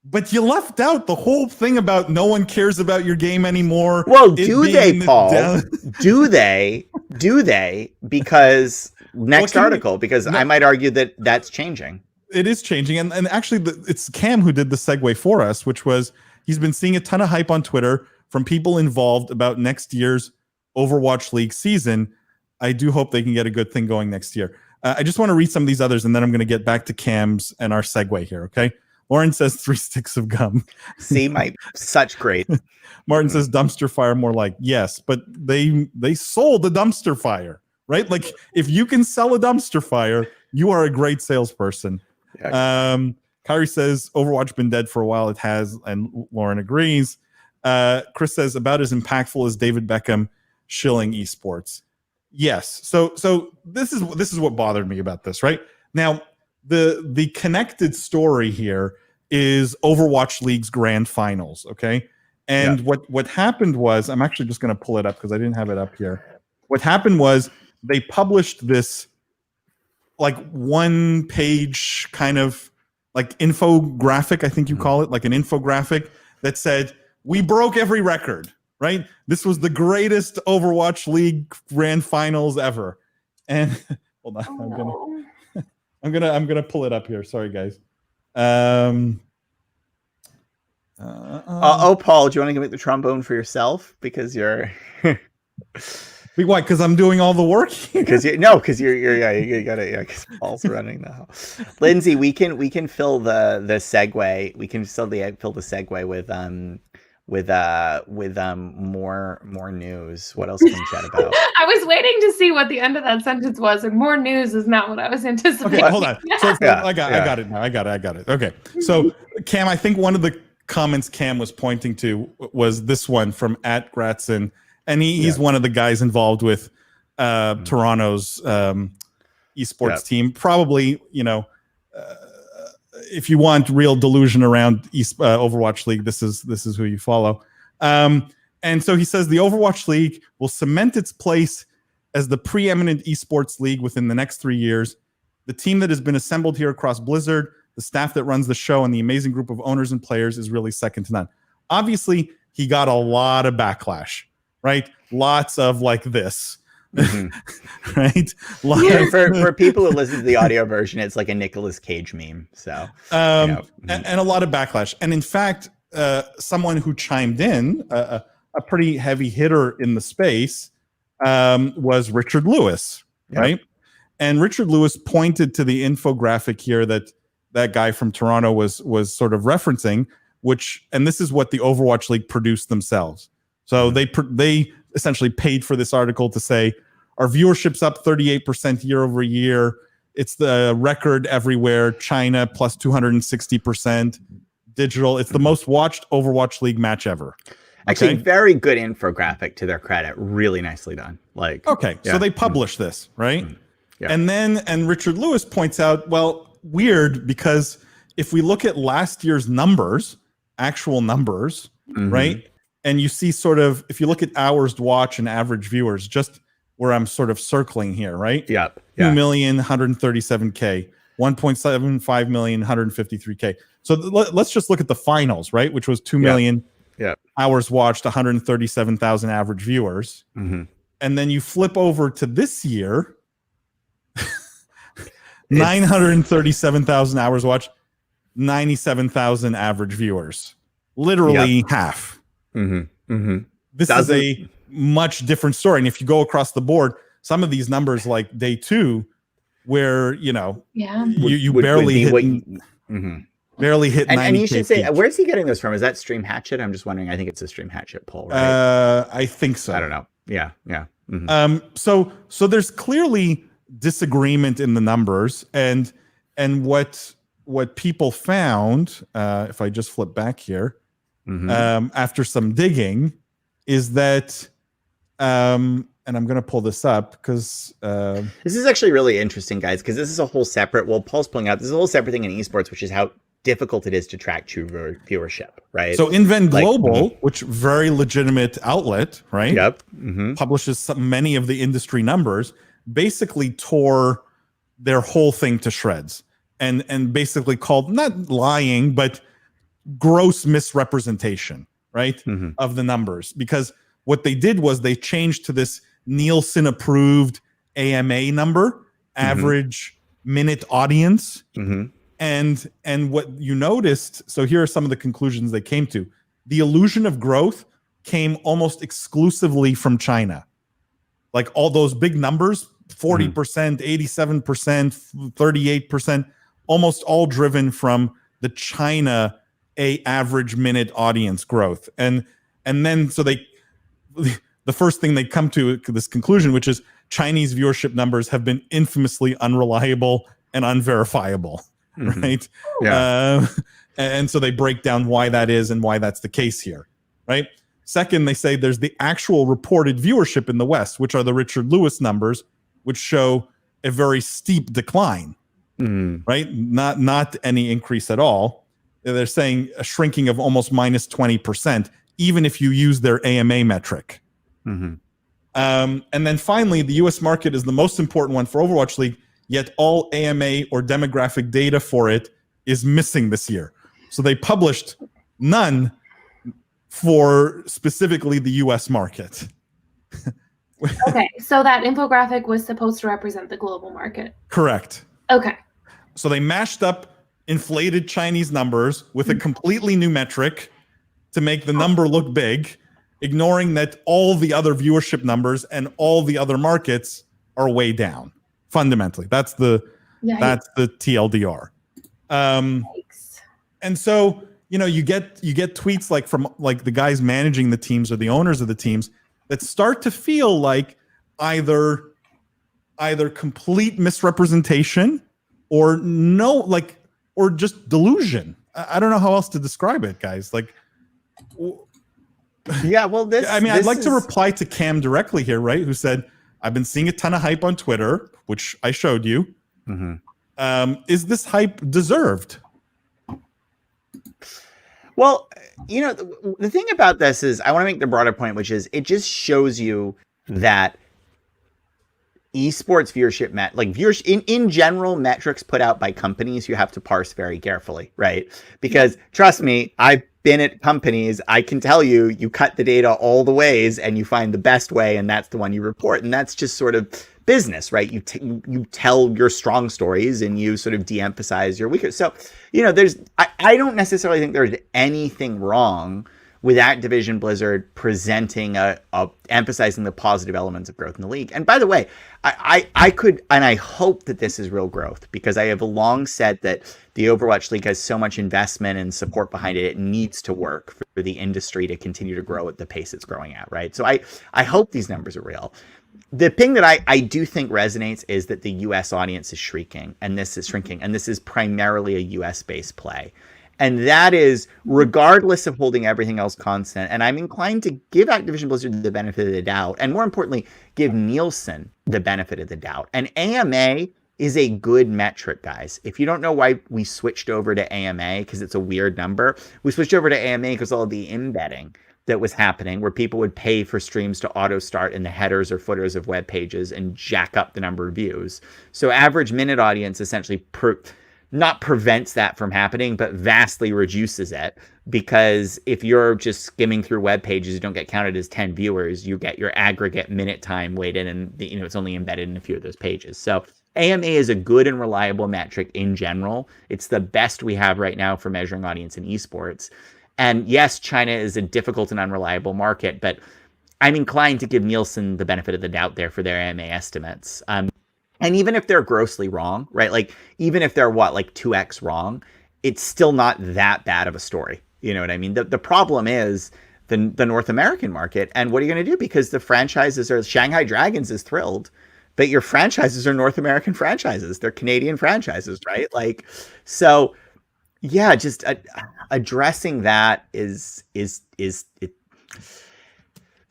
but you left out the whole thing about no one cares about your game anymore. Well, do they, Paul? Do they? Because next article, because I might argue that that's changing. It is changing. And actually, it's Cam who did the segue for us, which was he's been seeing a ton of hype on Twitter from people involved about next year's Overwatch League season. I do hope they can get a good thing going next year. I just want to read some of these others, and then I'm going to get back to Cam's and our segue here, okay? Lauren says 3 sticks of gum. See, such great. Martin says dumpster fire, more yes, but they sold a dumpster fire, right? If you can sell a dumpster fire, you are a great salesperson. Yeah. Kyrie says Overwatch been dead for a while. It has, and Lauren agrees. Chris says about as impactful as David Beckham shilling esports. Yes. So this is what bothered me about this, right? Now, the connected story here is Overwatch League's grand finals, okay? And what happened was, I'm actually just going to pull it up because I didn't have it up here. What happened was they published this one page kind of infographic, I think you call it, an infographic that said, we broke every record, right? This was the greatest Overwatch League grand finals ever. And hold on, I'm gonna pull it up here. Sorry, guys. Paul, do you want to give me the trombone for yourself? Because you're Why? Because I'm doing all the work here. Because you got it. Yeah, because Paul's running now. Lindsay, we can fill the segue. We can fill the segue with more news. What else can we chat about? I was waiting to see what the end of that sentence was, and more news is not what I was anticipating. Okay, hold on. So I got it now. I got it. Okay. So Cam, I think one of the comments Cam was pointing to was this one from @Gratson, and he's one of the guys involved with Toronto's esports team. Probably, if you want real delusion around Overwatch League, this is who you follow. And so he says the Overwatch League will cement its place as the preeminent esports league within the next 3 years. The team that has been assembled here across Blizzard, the staff that runs the show, and the amazing group of owners and players is really second to none. Obviously, he got a lot of backlash, right? Lots of like this. Right? For people who listen to the audio version, it's like a Nicolas Cage meme. So, and a lot of backlash. And in fact, someone who chimed in, a pretty heavy hitter in the space, was Richard Lewis, right? And Richard Lewis pointed to the infographic here that guy from Toronto was sort of referencing, and this is what the Overwatch League produced themselves. So they essentially paid for this article to say, our viewership's up 38% year over year. It's the record everywhere. China plus 260%. Digital. It's the most watched Overwatch League match ever. Actually, very good infographic to their credit. Really nicely done. So they publish this, right? Yeah. And Richard Lewis points out, well, weird, because if we look at last year's numbers, actual numbers, right? And you see sort of, if you look at hours to watch and average viewers, just where I'm sort of circling here, right? 2 million, 137K, 1.75 million, 153K. So let's just look at the finals, right? Which was 2 million hours watched, 137,000 average viewers. And then you flip over to this year, 937,000 hours watched, 97,000 average viewers. Literally half. This is a much different story. And if you go across the board, some of these numbers like day 2, where you barely hit barely hit 90K. And you should say, where's he getting this from? Is that Stream Hatchet? I'm just wondering. I think it's a Stream Hatchet poll, right? I think so. I don't know. Yeah. So there's clearly disagreement in the numbers, and what people found, if I just flip back here, after some digging, is that and I'm going to pull this up because this is actually really interesting, guys, because this is a whole separate, Paul's pulling out, this is a whole separate thing in esports, which is how difficult it is to track true viewership, right? So Invent Global, which very legitimate outlet, right? Publishes many of the industry numbers, basically tore their whole thing to shreds and basically called, not lying, but gross misrepresentation, right? Of the numbers, because what they did was they changed to this Nielsen approved AMA number, average minute audience. And what you noticed, so here are some of the conclusions they came to. The illusion of growth came almost exclusively from China. Like all those big numbers, 40%, 87%, 38%, almost all driven from the China average minute audience growth. And then so the first thing they come to this conclusion, which is Chinese viewership numbers have been infamously unreliable and unverifiable, right? And so they break down why that is and why that's the case here, right? Second, they say there's the actual reported viewership in the West, which are the Richard Lewis numbers, which show a very steep decline, right? Not any increase at all. They're saying a shrinking of almost minus 20%, even if you use their AMA metric. And then finally, the US market is the most important one for Overwatch League, yet all AMA or demographic data for it is missing this year. So they published none for specifically the US market. Okay, so that infographic was supposed to represent the global market. Correct. Okay. So they mashed up inflated Chinese numbers with a completely new metric to make the number look big, ignoring that all the other viewership numbers and all the other markets are way down. Fundamentally, that's the TLDR. And so, you know, you get tweets like from like the guys managing the teams or the owners of the teams that start to feel like either complete misrepresentation or or just delusion. I don't know how else to describe it, guys. Like, yeah, well, I'd like to reply to Cam directly here, right? Who said, I've been seeing a ton of hype on Twitter, which I showed you. Mm-hmm. Is this hype deserved? Well, you know, the thing about this is I want to make the broader point, which is it just shows you that esports viewership in general, metrics put out by companies, you have to parse very carefully, right? Because trust me, I've been at companies, I can tell you, you cut the data all the ways and you find the best way, and that's the one you report. And that's just sort of business, right? You tell your strong stories and you sort of de-emphasize your weaker. So, you know, I don't necessarily think there's anything wrong with Activision Blizzard presenting emphasizing the positive elements of growth in the league. And by the way, I could, and I hope that this is real growth, because I have long said that the Overwatch League has so much investment and support behind it. It needs to work for the industry to continue to grow at the pace it's growing at, right? So I hope these numbers are real. The thing that I do think resonates is that the US audience is shrinking, and this is primarily a US based play. And that is regardless of holding everything else constant. And I'm inclined to give Activision Blizzard the benefit of the doubt, and more importantly, give Nielsen the benefit of the doubt. And AMA is a good metric, guys. If you don't know why we switched over to AMA, because it's a weird number, we switched over to AMA because all the embedding that was happening, where people would pay for streams to auto start in the headers or footers of web pages and jack up the number of views. So average minute audience essentially not prevents that from happening, but vastly reduces it, because if you're just skimming through web pages, you don't get counted as 10 viewers, you get your aggregate minute time weighted, and you know, it's only embedded in a few of those pages. So AMA is a good and reliable metric in general. It's the best we have right now for measuring audience in esports. And yes, China is a difficult and unreliable market, but I'm inclined to give Nielsen the benefit of the doubt there for their AMA estimates. And even if they're grossly wrong, right? Like, even if they're like 2x wrong, it's still not that bad of a story. You know what I mean? The problem is the North American market. And what are you going to do? Because the franchises are, Shanghai Dragons is thrilled, but your franchises are North American franchises. They're Canadian franchises, right? Like, so yeah, just addressing that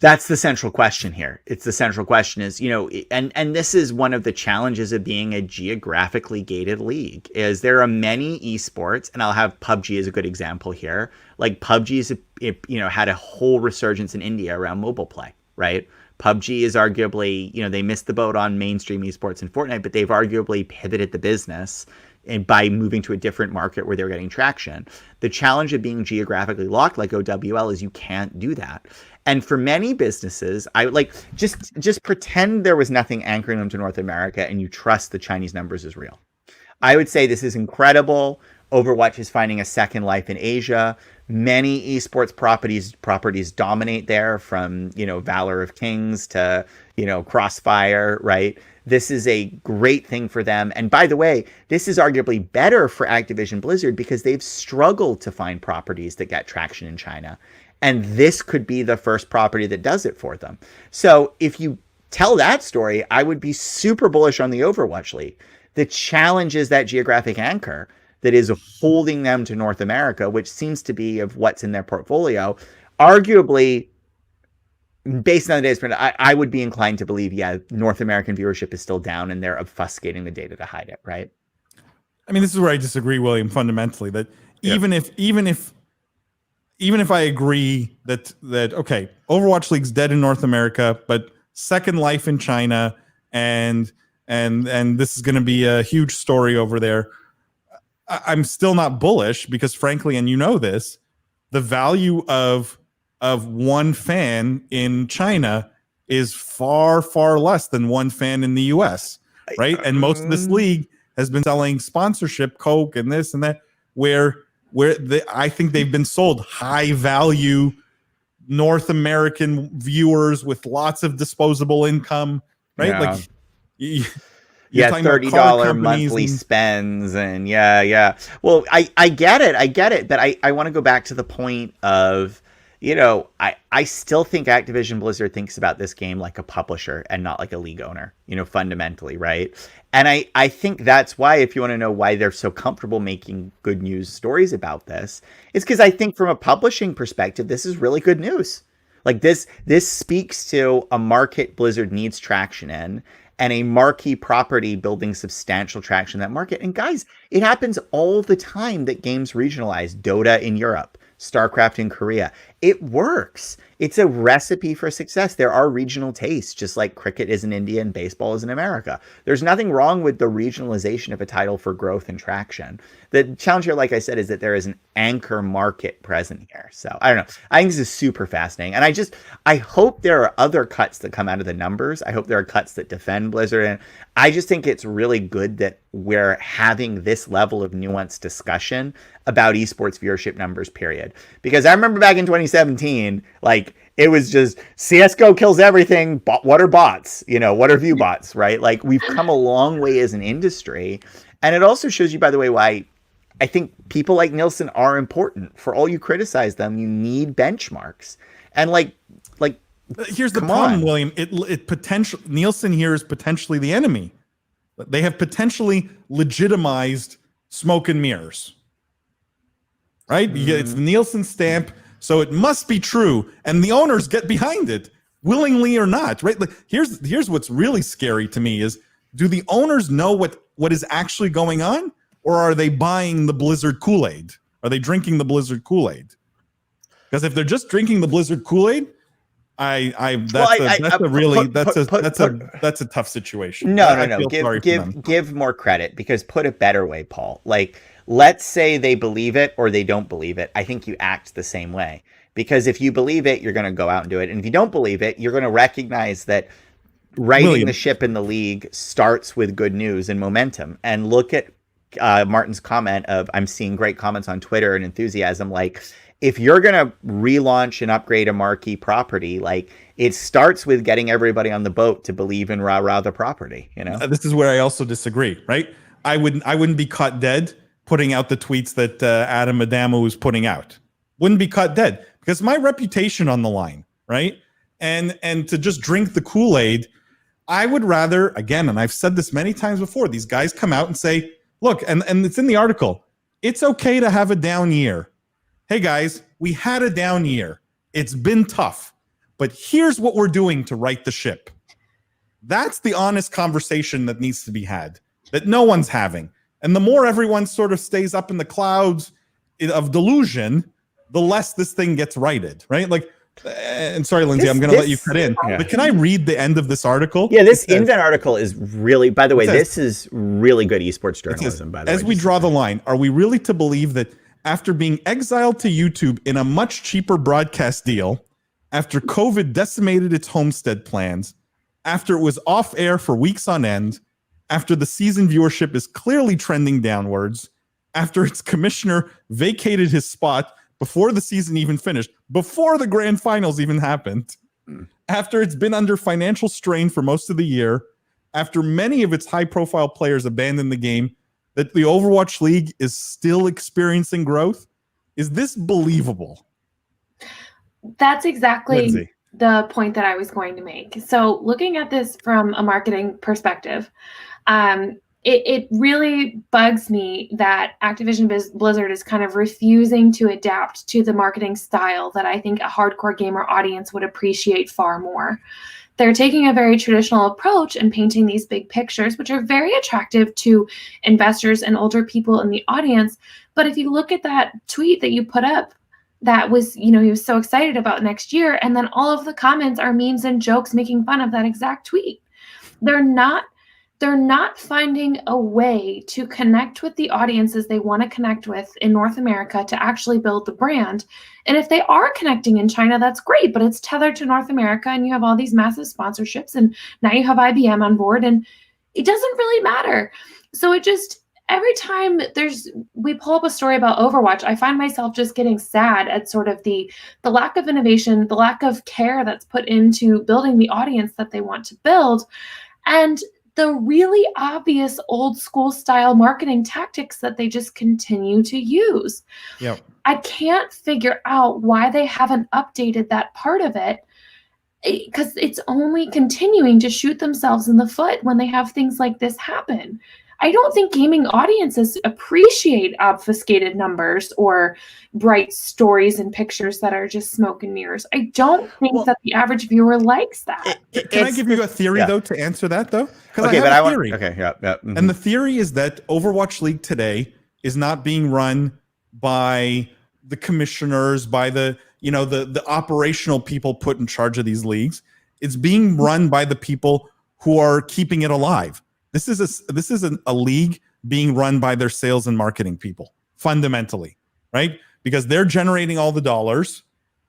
that's the central question here. It's the central question is, you know, and this is one of the challenges of being a geographically gated league, is there are many esports, and I'll have PUBG as a good example here. Like PUBG had a whole resurgence in India around mobile play, right? PUBG is arguably, they missed the boat on mainstream esports in Fortnite, but they've arguably pivoted the business and by moving to a different market where they're getting traction. The challenge of being geographically locked like OWL is you can't do that. And for many businesses, I would like just pretend there was nothing anchoring them to North America and you trust the Chinese numbers is real. I would say this is incredible. Overwatch is finding a second life in Asia. Many esports properties dominate there, from, Valor of Kings to, Crossfire, right? This is a great thing for them. And by the way, this is arguably better for Activision Blizzard because they've struggled to find properties that get traction in China. And this could be the first property that does it for them. So if you tell that story, I would be super bullish on the Overwatch League. The challenge is that geographic anchor that is holding them to North America, which seems to be of what's in their portfolio. Arguably, based on the data, I would be inclined to believe, North American viewership is still down and they're obfuscating the data to hide it, right? I mean, this is where I disagree, William, fundamentally, that even if I agree that okay, Overwatch League's dead in North America, but second life in China, and this is going to be a huge story over there, I'm still not bullish because, frankly, and this, the value of one fan in China is far, far less than one fan in the US, right? And most of this league has been selling sponsorship, Coke and this and that, where I think they've been sold high value North American viewers with lots of disposable income, right? Yeah. Like, $30 monthly spends, and yeah. Well, I get it, but I want to go back to the point of, I still think Activision Blizzard thinks about this game like a publisher and not like a league owner, fundamentally, right? And I think that's why, if you want to know why they're so comfortable making good news stories about this, it's because I think from a publishing perspective, this is really good news. Like this speaks to a market Blizzard needs traction in, and a marquee property building substantial traction in that market. And guys, it happens all the time that games regionalize. Dota in Europe, StarCraft in Korea. It works. It's a recipe for success. There are regional tastes, just like cricket is in India and baseball is in America. There's nothing wrong with the regionalization of a title for growth and traction. The challenge here, like I said, is that there is an anchor market present here. So I don't know. I think this is super fascinating. And I hope there are other cuts that come out of the numbers. I hope there are cuts that defend Blizzard. And I just think it's really good that we're having this level of nuanced discussion about esports viewership numbers, period. Because I remember back in 2017, like, it was just CSGO kills everything. What are bots? What are view bots, right? Like, we've come a long way as an industry. And it also shows you, by the way, why I think people like Nielsen are important. For all you criticize them, you need benchmarks. And like here's the problem, William. It potential Nielsen here is potentially the enemy. They have potentially legitimized smoke and mirrors. Right? It's the Nielsen stamp, so it must be true, and the owners get behind it, willingly or not. Right? Like, here's what's really scary to me is, do the owners know what is actually going on, or are they buying the Blizzard Kool-Aid? Are they drinking the Blizzard Kool-Aid? Because if they're just drinking the Blizzard Kool-Aid, that's a tough situation. No. Give more credit, because put it better way, Paul. Like, let's say they believe it or they don't believe it. I think you act the same way, because if you believe it, you're going to go out and do it. And if you don't believe it, you're going to recognize that righting the ship in the league starts with good news and momentum. And look at Martin's comment of, I'm seeing great comments on Twitter and enthusiasm. Like, if you're going to relaunch and upgrade a marquee property, like, it starts with getting everybody on the boat to believe in rah the property, This is where I also disagree, right? I wouldn't be caught dead putting out the tweets that Adam Adamo was putting out. Wouldn't be caught dead, because my reputation on the line, right? And to just drink the Kool-Aid, I would rather, again, and I've said this many times before, these guys come out and say, look, and it's in the article, it's okay to have a down year. Hey guys, we had a down year. It's been tough, but here's what we're doing to right the ship. That's the honest conversation that needs to be had, that no one's having. And the more everyone sort of stays up in the clouds of delusion, the less this thing gets righted, right? Like, and sorry, Lindsay, I'm going to let you cut in. Yeah. But can I read the end of this article? Yeah, this InVent article is really, by the way, this is really good esports journalism, by the way. As we draw the line, are we really to believe that after being exiled to YouTube in a much cheaper broadcast deal, after COVID decimated its homestead plans, after it was off air for weeks on end, after the season viewership is clearly trending downwards, after its commissioner vacated his spot before the season even finished, before the grand finals even happened, after it's been under financial strain for most of the year, after many of its high-profile players abandoned the game, that the Overwatch League is still experiencing growth? Is this believable? That's exactly Lindsay. The point that I was going to make. So looking at this from a marketing perspective, it really bugs me that Activision Blizzard is kind of refusing to adapt to the marketing style that I think a hardcore gamer audience would appreciate far more. They're taking a very traditional approach and painting these big pictures, which are very attractive to investors and older people in the audience. But if you look at that tweet that you put up, that was, he was so excited about next year. And then all of the comments are memes and jokes making fun of that exact tweet. They're not finding a way to connect with the audiences they want to connect with in North America to actually build the brand. And if they are connecting in China, that's great, but it's tethered to North America and you have all these massive sponsorships and now you have IBM on board and it doesn't really matter. So every time we pull up a story about Overwatch, I find myself just getting sad at sort of the lack of innovation, the lack of care that's put into building the audience that they want to build, and the really obvious old school style marketing tactics that they just continue to use. Yep. I can't figure out why they haven't updated that part of it, because it's only continuing to shoot themselves in the foot when they have things like this happen. I don't think gaming audiences appreciate obfuscated numbers or bright stories and pictures that are just smoke and mirrors. I don't think that the average viewer likes that. Can I give you a theory, though, to answer that, though? Okay, but I have a theory. Okay, yeah. Mm-hmm. And the theory is that Overwatch League today is not being run by the commissioners, by the operational people put in charge of these leagues. It's being run by the people who are keeping it alive. This is a league being run by their sales and marketing people, fundamentally, right? Because they're generating all the dollars,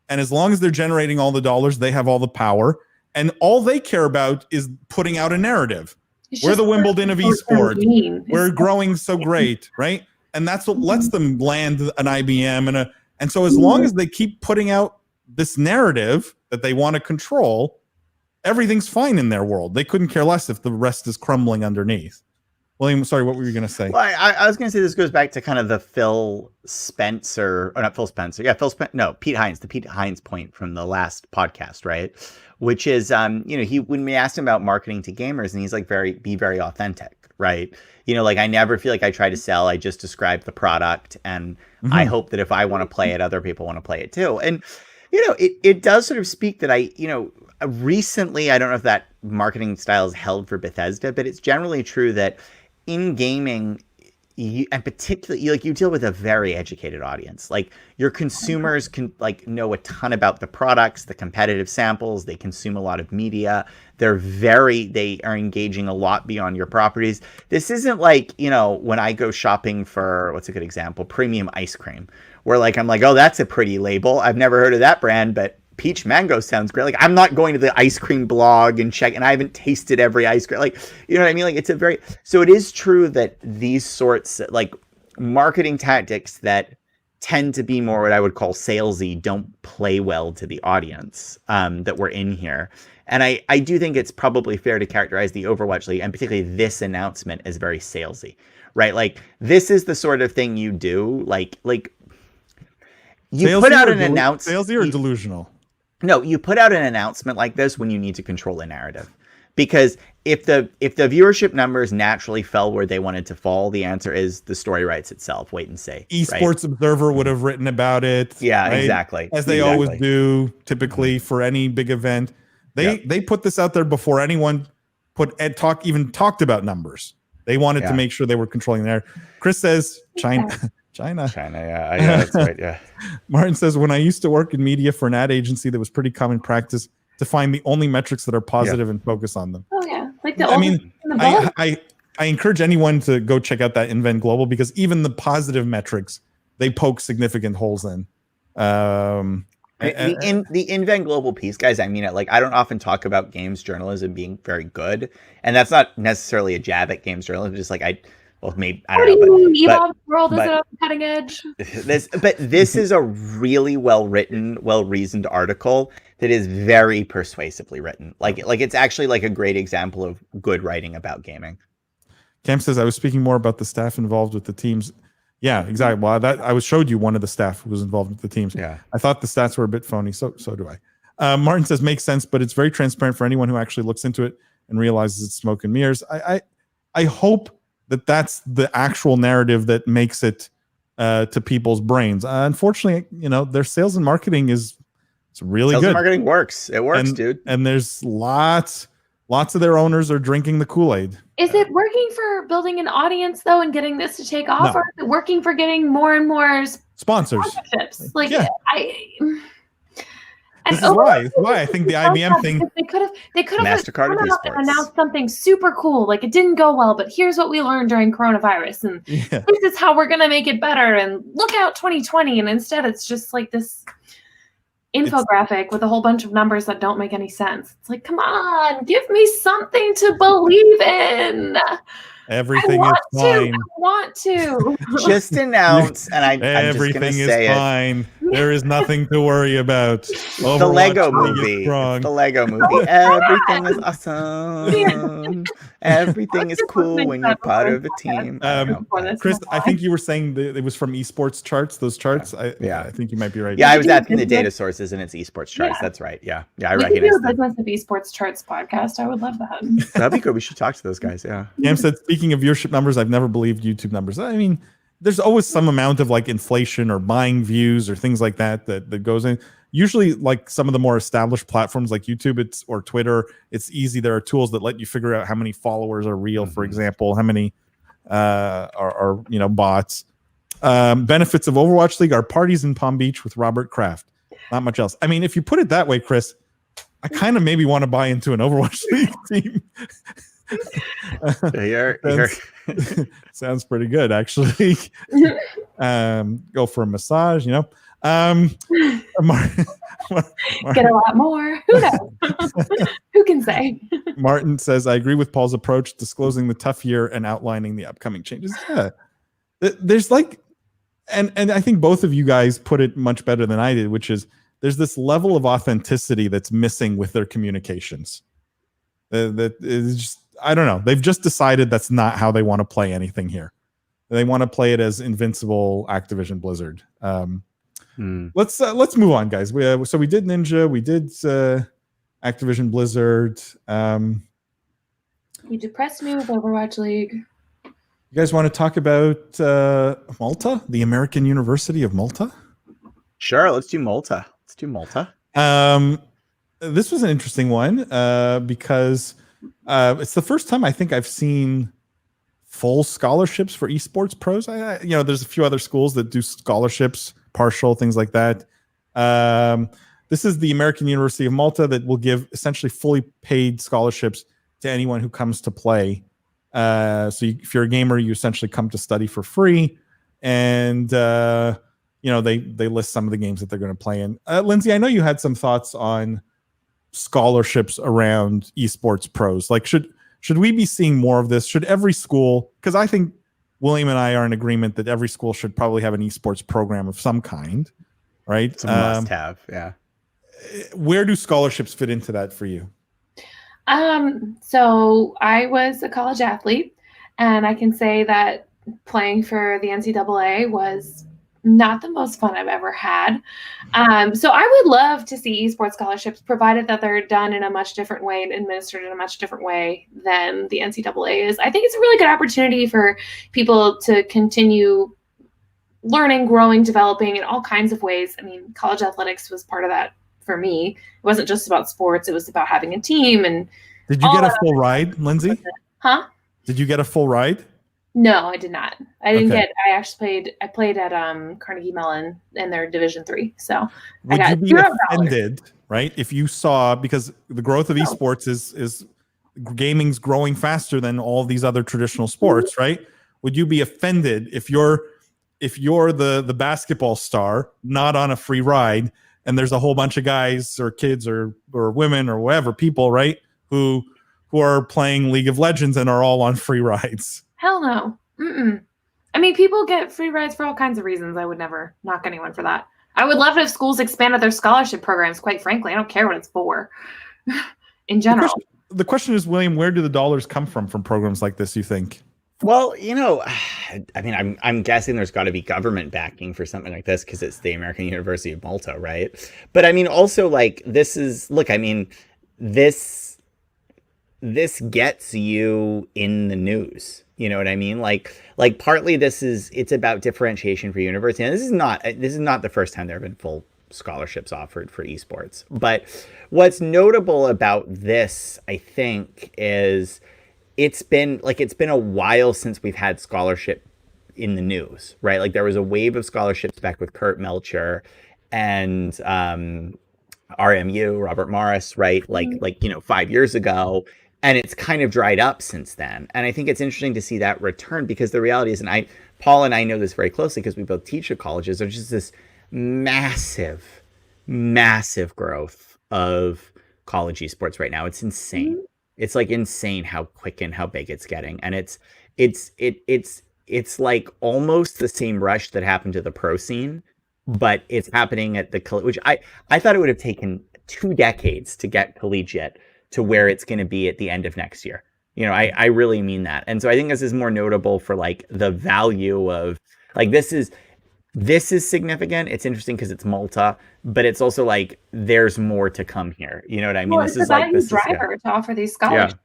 and as long as they're generating all the dollars, they have all the power, and all they care about is putting out a narrative. We're the Wimbledon of esports. We're growing so great, right? And that's what lets them land an IBM and so as long as they keep putting out this narrative that they want to control, everything's fine in their world. They couldn't care less if the rest is crumbling underneath. William, sorry, what were you going to say? Well, I was going to say this goes back to kind of the Pete Hines point from the last podcast, right? Which is, when we asked him about marketing to gamers, and he's like, be very authentic, right? I never feel like I try to sell. I just describe the product, and I hope that if I want to play it, other people want to play it too. And, it does sort of speak that recently, I don't know if that marketing style is held for Bethesda, but it's generally true that in gaming, and particularly, you deal with a very educated audience. Like, your consumers can know a ton about the products, the competitive samples. They consume a lot of media. They are engaging a lot beyond your properties. This isn't like, when I go shopping for, what's a good example? Premium ice cream, where I'm like, oh, that's a pretty label. I've never heard of that brand, but peach mango sounds great. I'm not going to the ice cream blog and check, and I haven't tasted every ice cream. You know what I mean? So it is true that these sorts marketing tactics that tend to be more what I would call salesy don't play well to the audience that we're in here. And I do think it's probably fair to characterize the Overwatch League, and particularly this announcement, as very salesy, right? This is the sort of thing you do, you salesy put out an announcement. Salesy or delusional? No, you put out an announcement like this when you need to control a narrative. Because if the viewership numbers naturally fell where they wanted to fall, the answer is the story writes itself. Wait and see. Esports Observer would have written about it. Yeah, right? exactly. As they always do, typically for any big event. They put this out there before anyone even talked about numbers. They wanted to make sure they were controlling there. Chris says China, yeah, that's right, yeah. Martin says, when I used to work in media for an ad agency, that was pretty common practice to find the only metrics that are positive and focus on them. Oh yeah, I encourage anyone to go check out that Invent Global, because even the positive metrics, they poke significant holes in. The Invent Global piece, guys, I mean it. I don't often talk about games journalism being very good, and that's not necessarily a jab at games journalism. Just maybe I don't know. But world is on the cutting edge. This is a really well-written, well-reasoned article that is very persuasively written. It's actually a great example of good writing about gaming. Cam says, I was speaking more about the staff involved with the teams. Yeah, exactly. Well, I showed you one of the staff who was involved with the teams. Yeah, I thought the stats were a bit phony. So do I. Martin says, makes sense, but it's very transparent for anyone who actually looks into it and realizes it's smoke and mirrors. I hope that's the actual narrative that makes it to people's brains. Unfortunately, their sales and marketing it's really good. Sales and marketing works. It works, dude. And there's lots of their owners are drinking the Kool-Aid. Is it working for building an audience, though, and getting this to take off? No. Or is it working for getting more and more sponsorships? This is why I think the IBM thing. They could have MasterCard announced something super cool. It didn't go well, but here's what we learned during coronavirus, and this is how we're gonna make it better. And look out, 2020. And instead, it's just this infographic with a whole bunch of numbers that don't make any sense. It's come on, give me something to believe in. Everything is fine. I want to. Just announce, and I'm just gonna say fine. There is nothing to worry about. The Lego movie. It's the Lego movie. Everything is awesome. Everything is cool when you're part of a team. Chris, I think you were saying that it was from esports charts. Those charts. I think you might be right. Yeah, I was asking the data sources, and it's esports charts. That's right. Yeah, I recognize that. Business of Esports charts podcast. I would love that. That'd be good. We should talk to those guys. Yeah. Cam said, speaking of viewership numbers, I've never believed YouTube numbers. I mean, there's always some amount of like inflation or buying views or things like that goes in. Usually, like some of the more established platforms like YouTube or Twitter, it's easy. There are tools that let you figure out how many followers are real, for example, how many are bots. Benefits of Overwatch League are parties in Palm Beach with Robert Kraft. Not much else. I mean, if you put it that way, Chris, I kind of maybe want to buy into an Overwatch League team. Sounds pretty good, actually. Go for a massage, Get a lot more. Who knows? Who can say? Martin says, I agree with Paul's approach, disclosing the tough year and outlining the upcoming changes. Yeah. There's like, and I think both of you guys put it much better than I did, which is there's this level of authenticity that's missing with their communications. That is just, I don't know. They've just decided that's not how they want to play anything here. They want to play it as Invincible Activision Blizzard. Let's move on, guys. We did Ninja, we did Activision Blizzard. You depressed me with Overwatch League. You guys want to talk about Malta, the American University of Malta? Sure, let's do Malta. This was an interesting one because it's the first time I think I've seen full scholarships for esports pros. There's a few other schools that do scholarships, partial, things like that. This is the American University of Malta that will give essentially fully paid scholarships to anyone who comes to play. If you're a gamer, you essentially come to study for free, and they list some of the games that they're going to play in. Lindsay, I know you had some thoughts on scholarships around esports pros. Like, should we be seeing more of this? Should every school? Because I think William and I are in agreement that every school should probably have an esports program of some kind, right? It's a must-have. Yeah. Where do scholarships fit into that for you? So I was a college athlete, and I can say that playing for the NCAA was not the most fun I've ever had. So I would love to see esports scholarships, provided that they're done in a much different way and administered in a much different way than the NCAA is. I think it's a really good opportunity for people to continue learning, growing, developing in all kinds of ways. I mean, college athletics was part of that for me. It wasn't just about sports. It was about having a team. And did you get a full ride, Lindsay? Huh? Did you get a full ride? No, I did not. I didn't get. I played at Carnegie Mellon in their Division III. So would you be offended, right? If you saw, because the growth of esports is gaming's growing faster than all these other traditional sports, right? Would you be offended if you're the basketball star not on a free ride, and there's a whole bunch of guys or kids or women or whatever people, right, who are playing League of Legends and are all on free rides? Hell no. Mm-mm. I mean, people get free rides for all kinds of reasons. I would never knock anyone for that. I would love it if schools expanded their scholarship programs, quite frankly. I don't care what it's for in general. The question is, William, where do the dollars come from programs like this, you think? Well, I mean, I'm guessing there's got to be government backing for something like this because it's the American University of Malta, right? But I mean, also, like, this gets you in the news. You know what I mean? Like partly it's about differentiation for university. And this is not the first time there have been full scholarships offered for esports. But what's notable about this, I think, is it's been a while since we've had scholarship in the news, right? Like, there was a wave of scholarships back with Kurt Melcher and RMU, Robert Morris, right? Like 5 years ago. And it's kind of dried up since then. And I think it's interesting to see that return, because the reality is, and Paul and I know this very closely because we both teach at colleges, there's just this massive, massive growth of college esports right now. It's insane. It's like insane how quick and how big it's getting. And it's it's like almost the same rush that happened to the pro scene, but it's happening at the which I thought it would have taken 2 decades to get collegiate to where it's going to be at the end of next year. I really mean that. And so I think this is more notable for like the value of like this is significant. It's interesting because it's Malta, but it's also like there's more to come here. You know what I mean? Well, this it's is a like value driver to offer these scholarships. Yeah.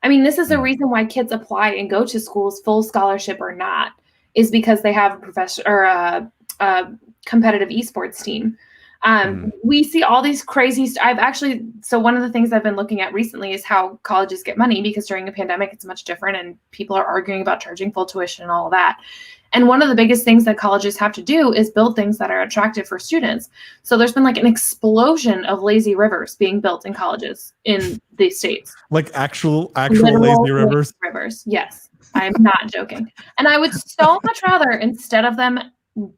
I mean, this is the reason why kids apply and go to schools, full scholarship or not, is because they have a professional or a competitive esports team. We see all these crazy. So one of the things I've been looking at recently is how colleges get money, because during a pandemic, it's much different and people are arguing about charging full tuition and all of that. And one of the biggest things that colleges have to do is build things that are attractive for students. So there's been like an explosion of lazy rivers being built in colleges in the States. Like actual Literal lazy rivers? Rivers, yes. I'm not joking. And I would so much rather, instead of them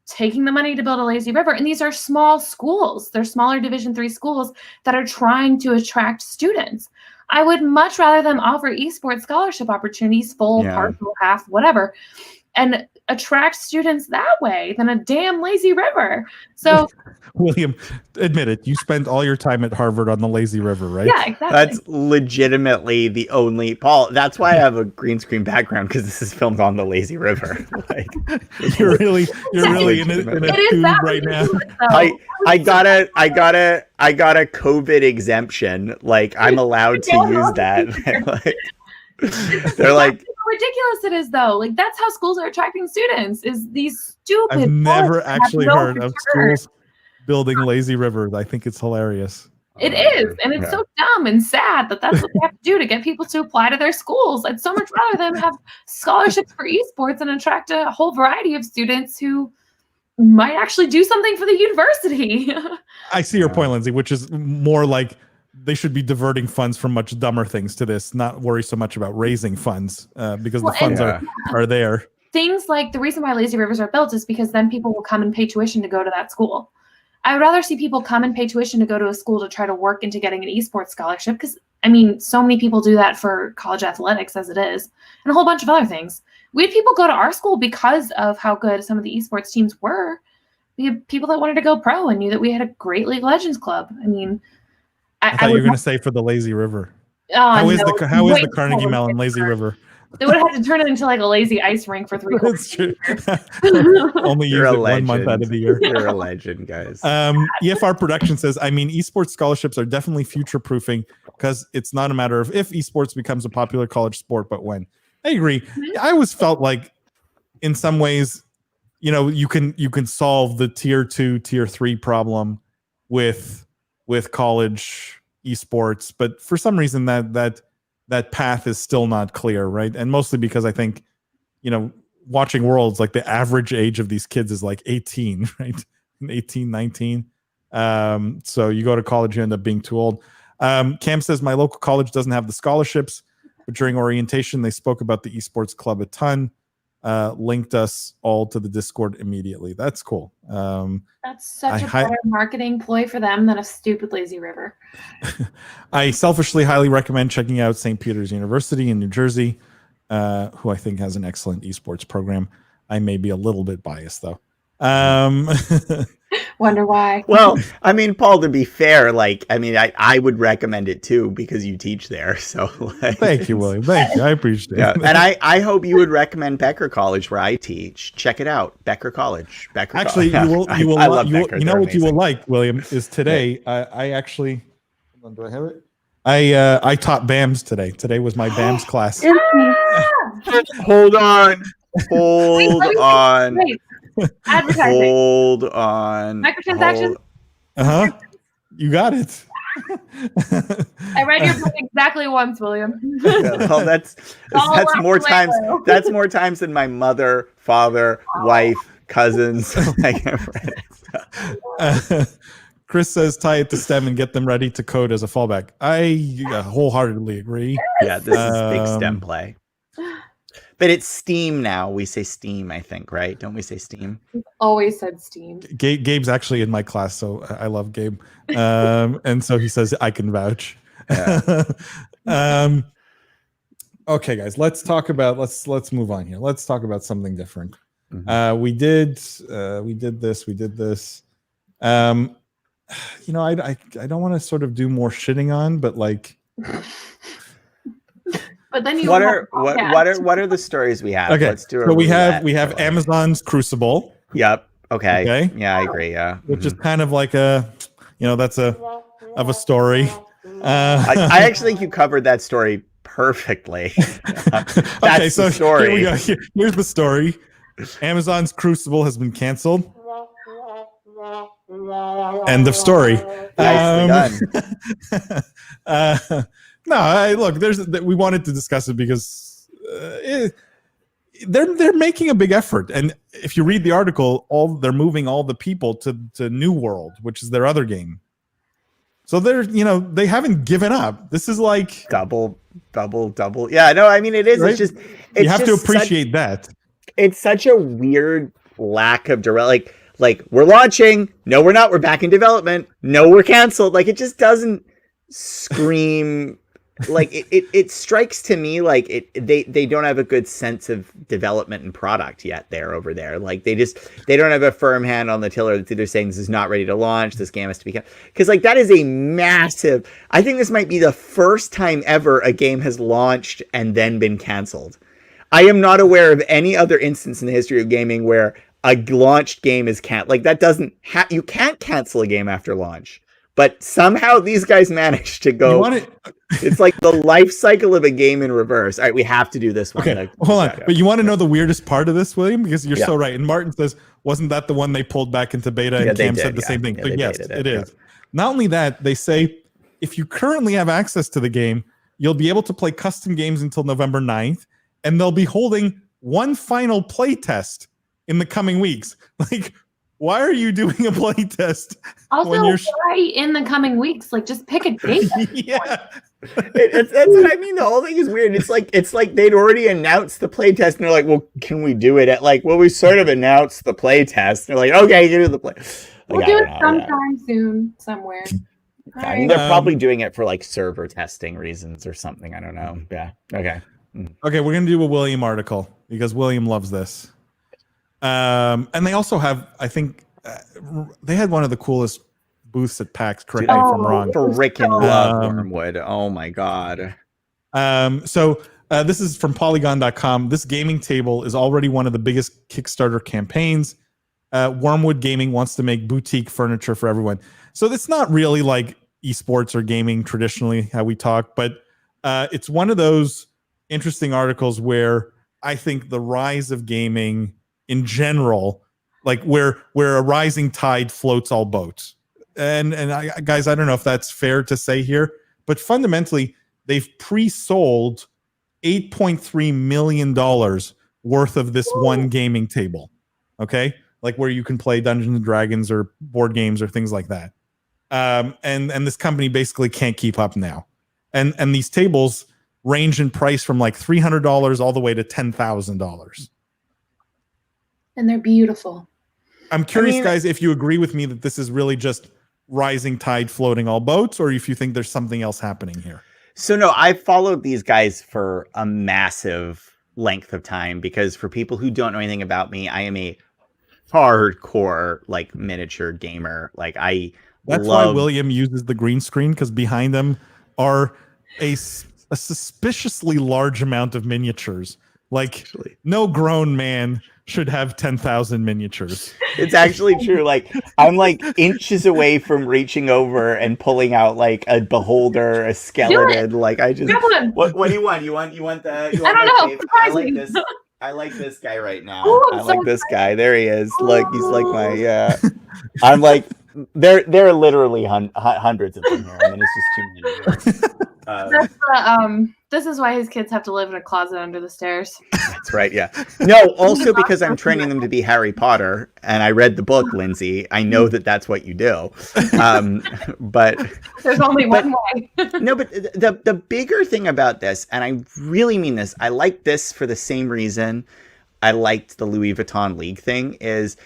taking the money to build a lazy river, and these are small schools, they're smaller Division III schools that are trying to attract students. I would much rather them offer esports scholarship opportunities, full, partial, half, whatever, and attract students that way than a damn lazy river. So William, admit it, you spent all your time at Harvard on the lazy river, right? Yeah, exactly. That's legitimately the only Paul. That's why I have a green screen background, because this is filmed on the lazy river. Like, you're really in a tube right now. I got a COVID exemption. Like, I'm allowed to use that. They're like, how ridiculous it is, though. Like, that's how schools are attracting students, is these stupid. I've never actually heard of schools building lazy rivers. I think it's hilarious. It is, and it's so dumb and sad that that's what they have to do to get people to apply to their schools. I'd so much rather them have scholarships for esports and attract a whole variety of students who might actually do something for the university. I see your point, Lindsay, which is more like they should be diverting funds from much dumber things to this, not worry so much about raising funds because the funds are there. Things like the reason why lazy rivers are built is because then people will come and pay tuition to go to that school. I would rather see people come and pay tuition to go to a school to try to work into getting an esports scholarship, because, I mean, so many people do that for college athletics as it is, and a whole bunch of other things. We had people go to our school because of how good some of the esports teams were. We had people that wanted to go pro and knew that we had a great League of Legends club. I mean, I thought you were going to say for the lazy river. How is the Carnegie Mellon lazy river? They would have had to turn it into like a lazy ice rink for 3 That's true. Only use it 1 month out of the year. You're a legend, guys. EFR Production says, I mean, esports scholarships are definitely future proofing, because it's not a matter of if esports becomes a popular college sport, but when. I agree. I always felt like in some ways, you can solve the tier 2, tier 3 problem with college esports, but for some reason that path is still not clear, right? And mostly because I think, watching Worlds, like the average age of these kids is like 18, right? 18, 19. So you go to college, you end up being too old. Cam says, my local college doesn't have the scholarships, but during orientation, they spoke about the esports club a ton, linked us all to the Discord immediately. That's cool. That's such a better marketing ploy for them than a stupid lazy river. I selfishly highly recommend checking out St. Peter's University in New Jersey, who I think has an excellent esports program. I may be a little bit biased, though. Wonder why. Well, I mean, Paul, to be fair, I would recommend it too, because you teach there. So thank you, William. Thank you. I appreciate it. And I hope you would recommend Becker College, where I teach. Check it out, Becker College. Actually, you will. I love Becker. You know what you will like, William, is today. I actually. Hold on, do I have it? I taught BAMS today. Today was my BAMS class. Hold on. Wait. Advertising. Hold on. Microtransactions. You got it. I read your book exactly once, William. Well, that's more times. That's more times than my mother, father, wife, cousins. Chris says, tie it to STEM and get them ready to code as a fallback. I wholeheartedly agree. Yeah, this is big STEM play. But it's STEAM now. We say STEAM, I think, right? Don't we say STEAM? We've always said STEAM. Gabe's actually in my class, so I love Gabe. And so he says, I can vouch. Yeah. Okay, guys, let's move on here. Let's talk about something different. Mhm. We did this. I don't want to sort of do more shitting on, but like, But then you What have are a what podcast. what are the stories we have? okay, Let's do a so we have roulette for, like- Amazon's Crucible, Yep. Okay. Okay. Yeah, I agree. Yeah. which is Mhm. kind of like that's a story. I actually think you covered that story perfectly. That's okay, so the story. here we go. Here's the story. Amazon's Crucible has been canceled. End of story. Nicely done. Look. We wanted to discuss it because they're making a big effort, and if you read the article, they're moving all the people to New World, which is their other game. So they haven't given up. This is like double. Yeah, no, I mean it is. Right? It's you have to just appreciate that. It's such a weird lack of direct. Like we're launching. No, we're not. We're back in development. No, we're canceled. Like it just doesn't scream. Like it strikes to me like they don't have a good sense of development and product yet over there. Like they don't have a firm hand on the tiller that's either saying this is not ready to launch, this game has to be, because like that is a massive. I think this might be the first time ever a game has launched and then been canceled. I am not aware of any other instance in the history of gaming where a launched game is like that doesn't you can't cancel a game after launch. But somehow these guys managed to go. It's like the life cycle of a game in reverse. All right, we have to do this one. Okay, hold on. But you want to know the weirdest part of this, William? Because you're so right. And Martin says, wasn't that the one they pulled back into beta? And Cam said the same thing. But yes, it is. Not only that, they say, if you currently have access to the game, you'll be able to play custom games until November 9th. And they'll be holding one final play test in the coming weeks. Like, why are you doing a play test? Also, why in the coming weeks? Like, just pick a date. Yeah. That's what I mean. The whole thing is weird. It's like they'd already announced the play test, and they're like, "Well, can we do it at we sort of announced the play test." They're like, "Okay, you do the play." We'll do it sometime soon, somewhere. I mean, they're probably doing it for like server testing reasons or something. I don't know. Yeah. Okay. Okay, we're gonna do a William article because William loves this. And they also have, I think, they had one of the coolest booths at PAX. Correct me if I'm wrong. Freaking love Wormwood. Oh my god. So this is from Polygon.com. This gaming table is already one of the biggest Kickstarter campaigns. Wormwood Gaming wants to make boutique furniture for everyone. So it's not really like esports or gaming traditionally how we talk, but it's one of those interesting articles where I think the rise of gaming in general, like where a rising tide floats all boats. And guys, I don't know if that's fair to say here, but fundamentally, they've pre-sold $8.3 million worth of this one gaming table. Okay? Like where you can play Dungeons and Dragons or board games or things like that. And this company basically can't keep up now. And these tables range in price from like $300 all the way to $10,000. And they're beautiful. I'm curious, guys, if you agree with me that this is really just rising tide floating all boats, or if you think there's something else happening here. So no, I've followed these guys for a massive length of time because for people who don't know anything about me, I am a hardcore like miniature gamer. Like that's why William uses the green screen, because behind them are a suspiciously large amount of miniatures. Like no grown man should have 10,000 miniatures. It's actually true. Like I'm like inches away from reaching over and pulling out like a beholder, a skeleton. Like I just what do you want? You want the I don't know. I like this. I like this guy right now. Ooh, I like this guy. There he is. Look, he's like my I'm like there are literally hundreds of them here. I mean, it's just too many. This is why his kids have to live in a closet under the stairs. That's right, yeah. No, also because I'm training them to be Harry Potter, and I read the book, Lindsay. I know that that's what you do. But there's only one way. No, but the bigger thing about this, and I really mean this, I like this for the same reason I liked the Louis Vuitton League thing, is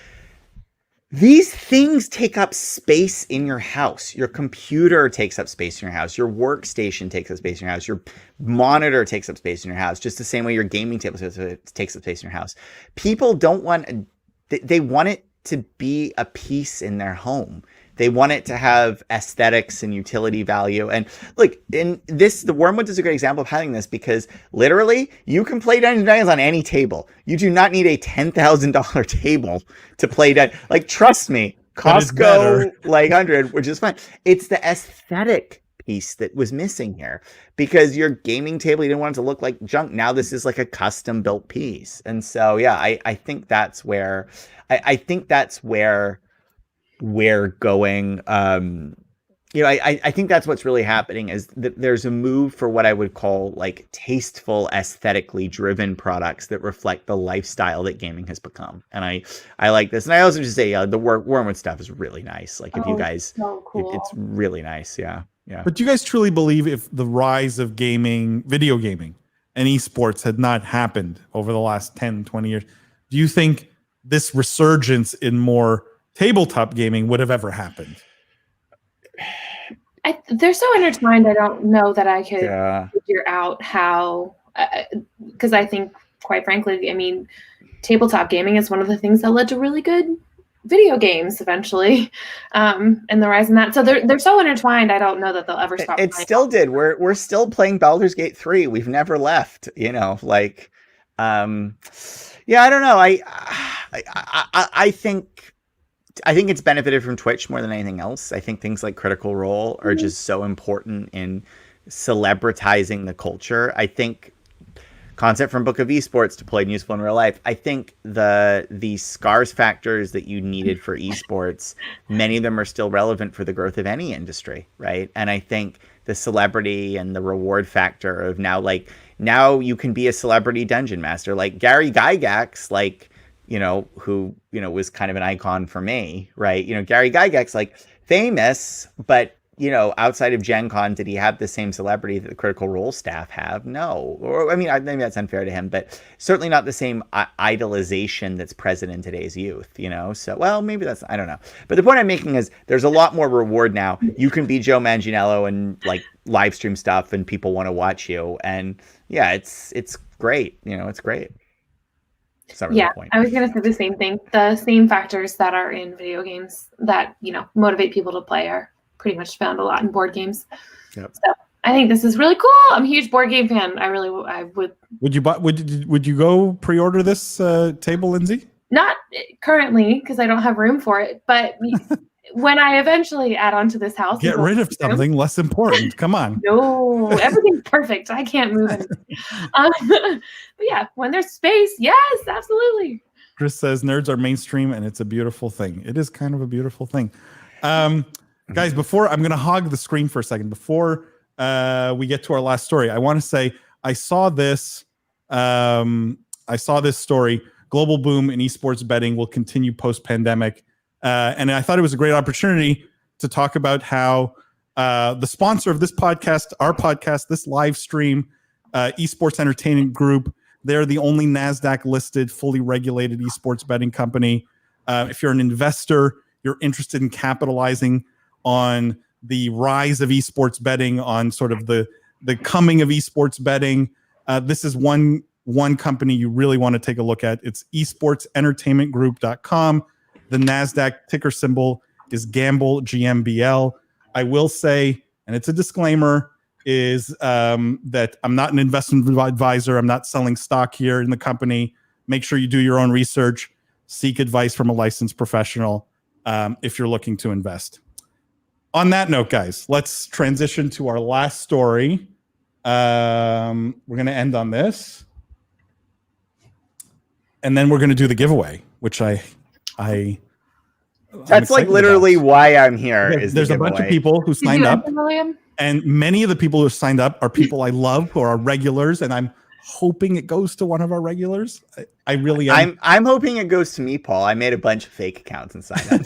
These things take up space in your house. Your computer takes up space in your house. Your workstation takes up space in your house. Your monitor takes up space in your house, just the same way your gaming table takes up space in your house. People don't want, they want it to be a piece in their home. They want it to have aesthetics and utility value. And look, in this, the Wormwood is a great example of having this, because literally you can play Dungeons & Dragons on any table. You do not need a $10,000 table to play that. Like, trust me, Costco, like 100, which is fine. It's the aesthetic piece that was missing here, because your gaming table, you didn't want it to look like junk. Now this is like a custom built piece. And so, yeah, I think that's where, I think that's where we're going. I think that's what's really happening, is that there's a move for what I would call like tasteful, aesthetically driven products that reflect the lifestyle that gaming has become. And I like this. And I also just say, the Wormwood stuff is really nice. Like, if you guys, so cool. it's really nice. Yeah. Yeah. But do you guys truly believe, if the rise of gaming, video gaming and esports had not happened over the last 10, 20 years, do you think this resurgence in more tabletop gaming would have ever happened? They're so intertwined. I don't know that I could figure out how, because I think, quite frankly, I mean, tabletop gaming is one of the things that led to really good video games eventually, and the rise in that. So they're so intertwined. I don't know that they'll ever stop. It still did. We're still playing Baldur's Gate 3. We've never left. You know, like, I don't know. I think it's benefited from Twitch more than anything else. I think things like Critical Role are just so important in celebritizing the culture. I think concept from Book of Esports deployed and useful in real life. I think the scarce factors that you needed for esports, many of them are still relevant for the growth of any industry, right? And I think the celebrity and the reward factor of now you can be a celebrity dungeon master, like Gary Gygax, like, who, was kind of an icon for me, right? Gary Gygax, like, famous, but, outside of Gen Con, did he have the same celebrity that the Critical Role staff have? No. Or, I mean, maybe that's unfair to him, but certainly not the same idolization that's present in today's youth, So, well, maybe that's, I don't know. But the point I'm making is there's a lot more reward now. You can be Joe Manganiello and, like, live stream stuff, and people want to watch you. And, yeah, it's great. It's great. Yeah, I was going to say the same thing. The same factors that are in video games that, motivate people to play are pretty much found a lot in board games. Yep. So I think this is really cool. I'm a huge board game fan. I would. Would you go pre-order this table, Lindsay? Not currently, because I don't have room for it. But when I eventually add on to this house, get rid of something less important. Come on. No, everything's perfect. I can't move anything. But yeah, when there's space, yes, absolutely. Chris says nerds are mainstream, and it's a beautiful thing. It is kind of a beautiful thing. Guys, before I'm going to hog the screen for a second, before we get to our last story, I want to say I saw this story. Global boom in esports betting will continue post-pandemic. And I thought it was a great opportunity to talk about how the sponsor of this podcast, our podcast, this live stream, Esports Entertainment Group, they're the only NASDAQ-listed, fully regulated esports betting company. If you're an investor, you're interested in capitalizing on the rise of esports betting, on sort of the coming of esports betting, this is one company you really want to take a look at. It's esportsentertainmentgroup.com. The NASDAQ ticker symbol is Gamble, GMBL. I will say, and it's a disclaimer, is that I'm not an investment advisor. I'm not selling stock here in the company. Make sure you do your own research. Seek advice from a licensed professional if you're looking to invest. On that note, guys, let's transition to our last story. We're going to end on this. And then we're going to do the giveaway, which that's like literally why I'm here. There's a bunch of people who signed up, and many of the people who signed up are people I love, who are regulars, and I'm hoping it goes to one of our regulars. I really am. I'm hoping it goes to me, Paul. I made a bunch of fake accounts and signed up.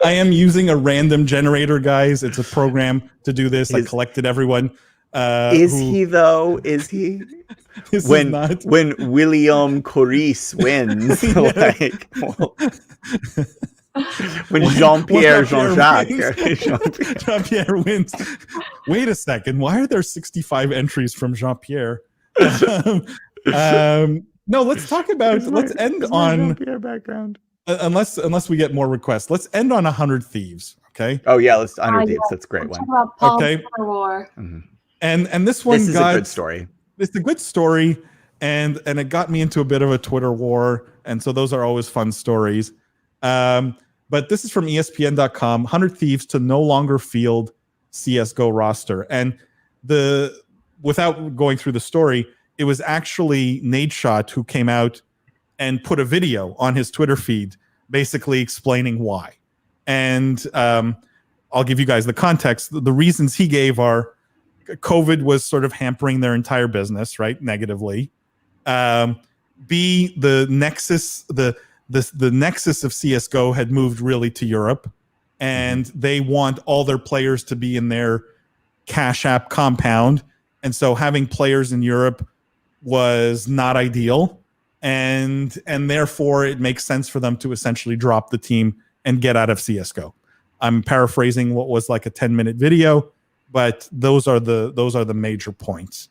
I am using a random generator, guys. It's a program to do this. I collected everyone. Is he though? Is he? When William Collis wins, like, well. When Jean-Pierre, Jean-Jacques. Jean-Pierre wins. Wait a second. Why are there 65 entries from Jean-Pierre? No, let's talk about. Let's end on Jean-Pierre background. Unless we get more requests, let's end on 100 Thieves. Okay. Oh yeah, let's 100 Thieves. That's a great one. Okay. War. Mm-hmm. And this one, this is a good story. It's a good story, and it got me into a bit of a Twitter war, and so those are always fun stories. But this is from ESPN.com. 100 Thieves to no longer field CS:GO roster, and without going through the story, it was actually Nadeshot who came out and put a video on his Twitter feed, basically explaining why. And I'll give you guys the context. The reasons he gave are COVID was sort of hampering their entire business, right? Negatively. B, the nexus, the nexus of CS:GO had moved really to Europe, and they want all their players to be in their Cash App compound. And so having players in Europe was not ideal. And therefore it makes sense for them to essentially drop the team and get out of CS:GO. I'm paraphrasing what was like a 10-minute video, but those are the major points.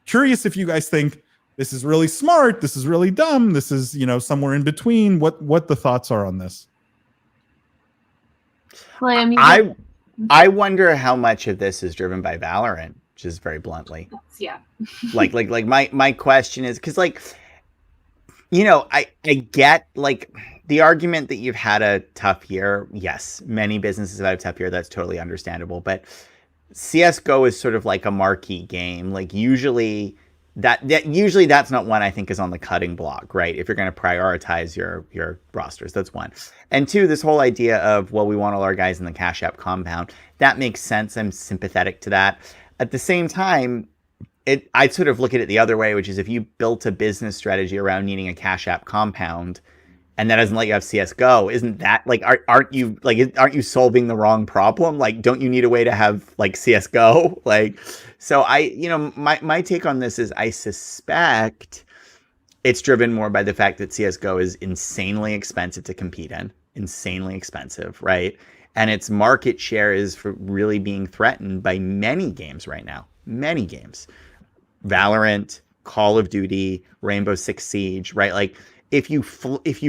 Curious if you guys think this is really smart, this is really dumb, this is, somewhere in between. What the thoughts are on this? William, I wonder how much of this is driven by Valorant, just very bluntly. Yeah. like my question is, because I get the argument that you've had a tough year. Yes, many businesses have had a tough year. That's totally understandable. But CS:GO is sort of like a marquee game. Usually that's not one I think is on the cutting block, right? If you're going to prioritize your rosters, that's one. And two, this whole idea of, well, we want all our guys in the Cash App compound, that makes sense. I'm sympathetic to that. At the same time, I sort of look at it the other way, which is if you built a business strategy around needing a Cash App compound, and that doesn't let you have CS:GO, isn't that aren't you solving the wrong problem? Don't you need a way to have CS:GO? So my take on this is I suspect it's driven more by the fact that CS:GO is insanely expensive to compete in, insanely expensive, right? And its market share is really being threatened by many games right now, many games. Valorant, Call of Duty, Rainbow Six Siege, right? If you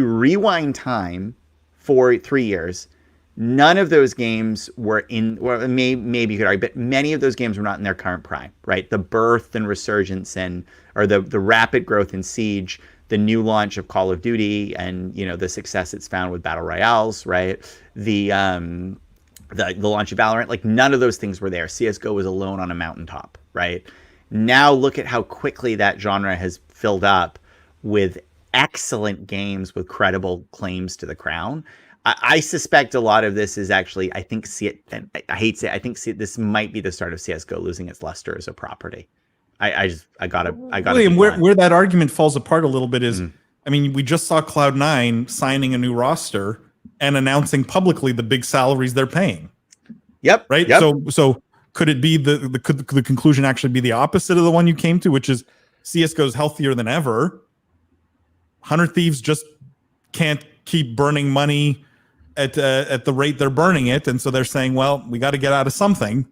rewind time for 3 years, none of those games were in, or maybe you could argue, but many of those games were not in their current prime, right? The birth and resurgence or the rapid growth in Siege, the new launch of Call of Duty, and the success it's found with battle royales, right? The launch of Valorant, none of those things were there. CS:GO was alone on a mountaintop, right? Now look at how quickly that genre has filled up with excellent games with credible claims to the crown. I suspect a lot of this is actually, I think this might be the start of CS:GO losing its luster as a property. I gotta. William, where that argument falls apart a little bit is, we just saw Cloud9 signing a new roster and announcing publicly the big salaries they're paying. Yep. Right. Yep. So could it be could the conclusion actually be the opposite of the one you came to, which is CS:GO is healthier than ever? 100 Thieves just can't keep burning money at the rate they're burning it, and so they're saying, well, we got to get out of something.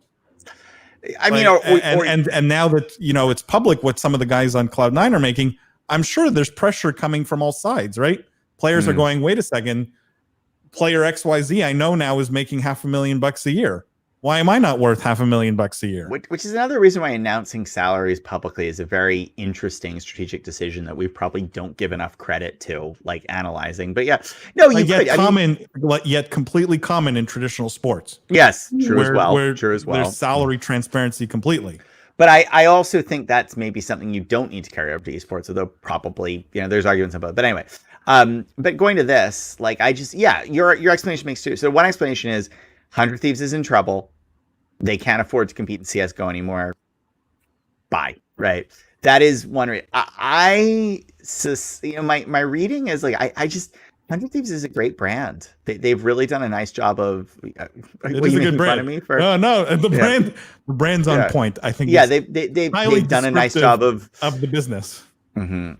And now that it's public what some of the guys on Cloud9 are making, I'm sure there's pressure coming from all sides, right? Players are going, wait a second, player XYZ I know now is making $500,000 a year. Why am I not worth $500,000 a year? Which is another reason why announcing salaries publicly is a very interesting strategic decision that we probably don't give enough credit to, analyzing. But yeah, no, yet completely common in traditional sports. Yes, true as well. There's salary transparency completely. But I also think that's maybe something you don't need to carry over to esports, although probably there's arguments about it. But anyway, but going to this, your explanation makes two. So one explanation is 100 Thieves is in trouble. They can't afford to compete in CS:GO anymore. Bye. Right. That is one. My reading is 100 Thieves is a great brand. They've really done a nice job of. It is a good brand. Fun of me for? No. The brand's on point. I think. Yeah, they've done a nice job of the business. Mm-hmm.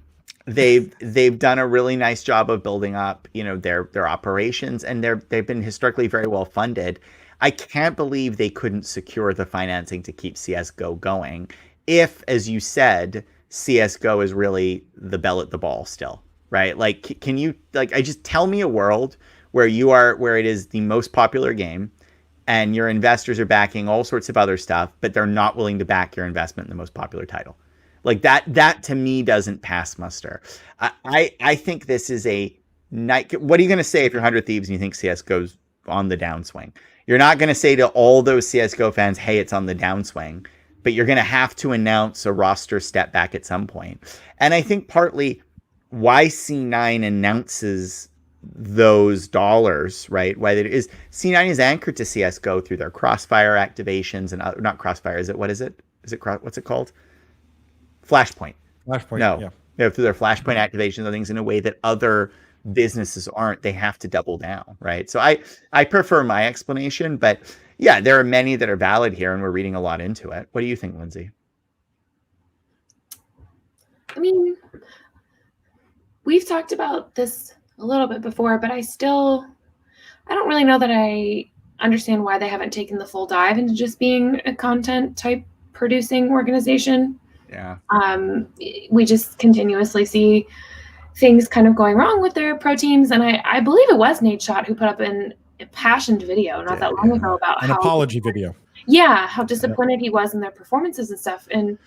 they've done a really nice job of building up, their operations, and they've been historically very well funded. I can't believe they couldn't secure the financing to keep CS:GO going. If, as you said, CS:GO is really the belle at the ball still, right? Like, can you I just tell me a world where it is the most popular game, and your investors are backing all sorts of other stuff, but they're not willing to back your investment in the most popular title. Like that to me doesn't pass muster. I think this is a night. What are you going to say if you're 100 Thieves and you think CS goes on the downswing? You're not going to say to all those CS:GO fans, hey, it's on the downswing, but you're going to have to announce a roster step back at some point. And I think partly why C9 announces those dollars, right? Why that is C9 is anchored to CS:GO through their Crossfire activations and not Crossfire. Is it what's it called? Flashpoint. No. Yeah. Through their Flashpoint activations and things in a way that other businesses aren't. They have to double down, right? So I prefer my explanation, but yeah, there are many that are valid here, and we're reading a lot into it. What do you think, Lindsay? I mean, we've talked about this a little bit before, but I don't really know that I understand why they haven't taken the full dive into just being a content type producing organization. Yeah. We just continuously see things kind of going wrong with their pro teams. And I believe it was Nadeshot who put up an impassioned video not that long ago about an apology video. Yeah, how disappointed he was in their performances and stuff. And,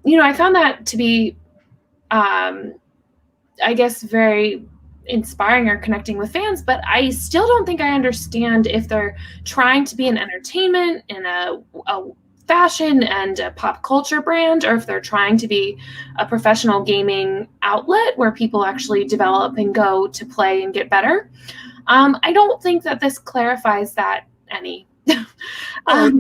I found that to be, I guess, very inspiring or connecting with fans, but I still don't think I understand if they're trying to be an entertainment and a fashion and a pop culture brand, or if they're trying to be a professional gaming outlet where people actually develop and go to play and get better. I don't think that this clarifies that any. They didn't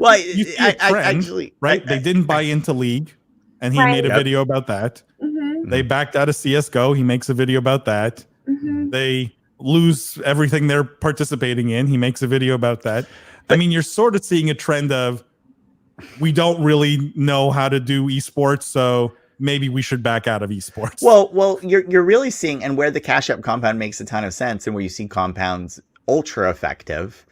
buy into League, and he made a video about that. Mm-hmm. They backed out of CS:GO. He makes a video about that. Mm-hmm. They lose everything they're participating in. He makes a video about that. I mean, you're sort of seeing a trend of, we don't really know how to do esports, so maybe we should back out of esports. Well, you're really seeing, and where the Cash App compound makes a ton of sense, and where you see compounds ultra effective,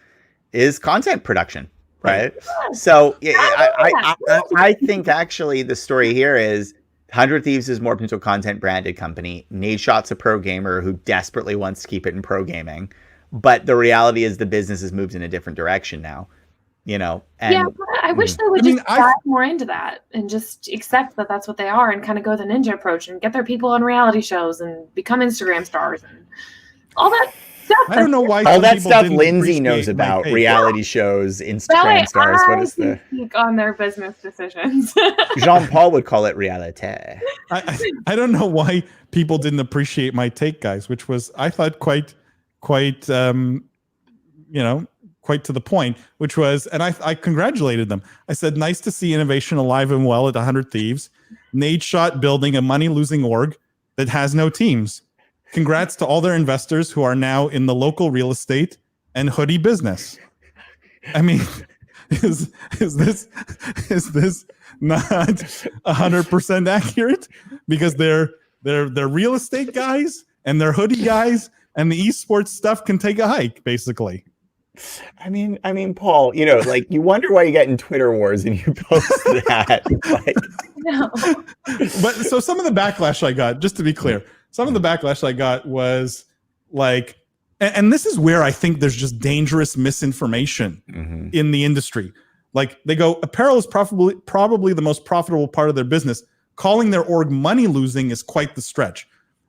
is content production, right? So I think actually the story here is 100 Thieves is morphed into a content branded company. Nadeshot's a pro gamer who desperately wants to keep it in pro gaming, but the reality is the business has moved in a different direction now. And I wish they would dive more into that and just accept that that's what they are, and kind of go the ninja approach and get their people on reality shows and become Instagram stars and all that stuff. I don't know why all that stuff Lindsay knows about reality shows, Instagram stars. What is the speak on their business decisions? Jean-Paul would call it reality. I don't know why people didn't appreciate my take, guys, which was, I thought, quite to the point, which was, and I congratulated them. I said, nice to see innovation alive and well at 100 Thieves. Nadeshot building a money-losing org that has no teams. Congrats to all their investors who are now in the local real estate and hoodie business. I mean, is this not 100% accurate? Because they're real estate guys and they're hoodie guys, and the esports stuff can take a hike, basically. I mean, Paul, you wonder why you get in Twitter wars and you post that. No. But so some of the backlash I got, just to be clear, was like, and this is where I think there's just dangerous misinformation in the industry. Like, they go, apparel is probably the most profitable part of their business. Calling their org money losing is quite the stretch.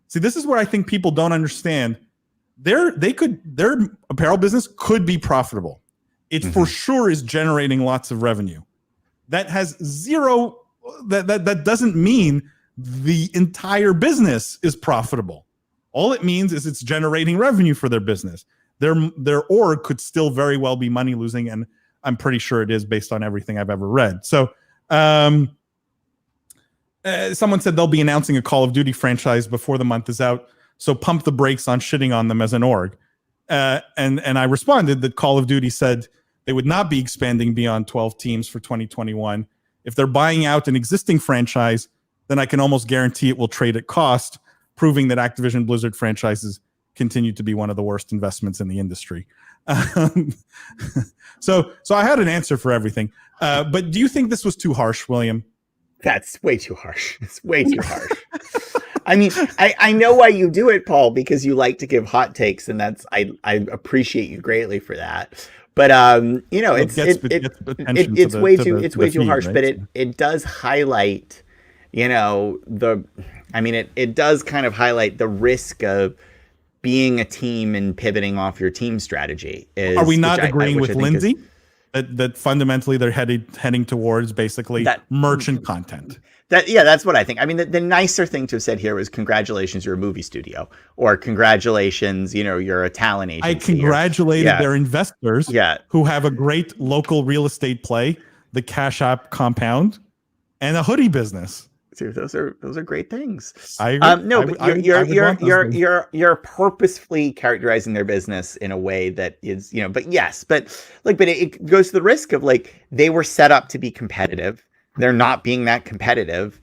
See, this is where I think people don't understand. Their apparel business could be profitable. It for sure is generating lots of revenue. That has zero. That doesn't mean the entire business is profitable. All it means is it's generating revenue for their business. Their org could still very well be money losing, and I'm pretty sure it is based on everything I've ever read. So, someone said they'll be announcing a Call of Duty franchise before the month is out. So pump the brakes on shitting on them as an org. And I responded that Call of Duty said they would not be expanding beyond 12 teams for 2021. If they're buying out an existing franchise, then I can almost guarantee it will trade at cost. proving that Activision Blizzard franchises continue to be one of the worst investments in the industry. So I had an answer for everything. But do you think this was too harsh, William? That's way too harsh. It's way too harsh. I mean, I know why you do it, Paul, because you like to give hot takes, and I appreciate you greatly for that. But it's way too harsh. Right? But it does highlight, it does kind of highlight the risk of being a team and pivoting off your team strategy. Are we not agreeing with Lindsay that fundamentally they're heading towards basically merchant content? That's what I think. I mean, the nicer thing to have said here was congratulations, you're a movie studio, or congratulations, you're a talent agency. I congratulated their investors who have a great local real estate play, the Cash App compound, and a hoodie business. See, those are great things. I agree. No, but you're purposefully characterizing their business in a way that is, but it goes to the risk of they were set up to be competitive. They're not being that competitive.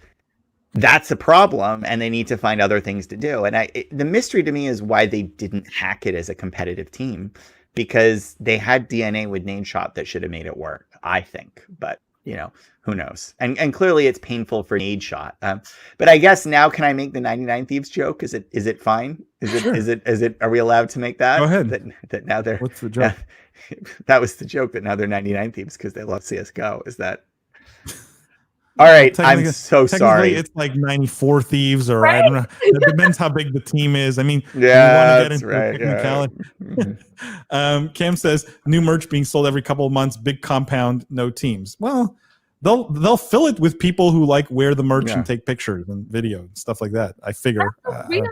That's a problem, and they need to find other things to do. And the mystery to me is why they didn't hack it as a competitive team, because they had DNA with Nadeshot that should have made it work, I think. But who knows? And clearly it's painful for Nadeshot. But I guess now, can I make the 99 Thieves joke? Is it fine? Is it? Are we allowed to make that? Go ahead. That now they're. What's the joke? That was the joke, that now they're 99 Thieves because they love CS:GO. Is that? All right, I'm so sorry. It's like 94 Thieves, or I don't know. It depends how big the team is. I mean, that's right. Cam says new merch being sold every couple of months. Big compound, no teams. Well, they'll fill it with people who wear the merch and take pictures and video and stuff like that. I figure. Real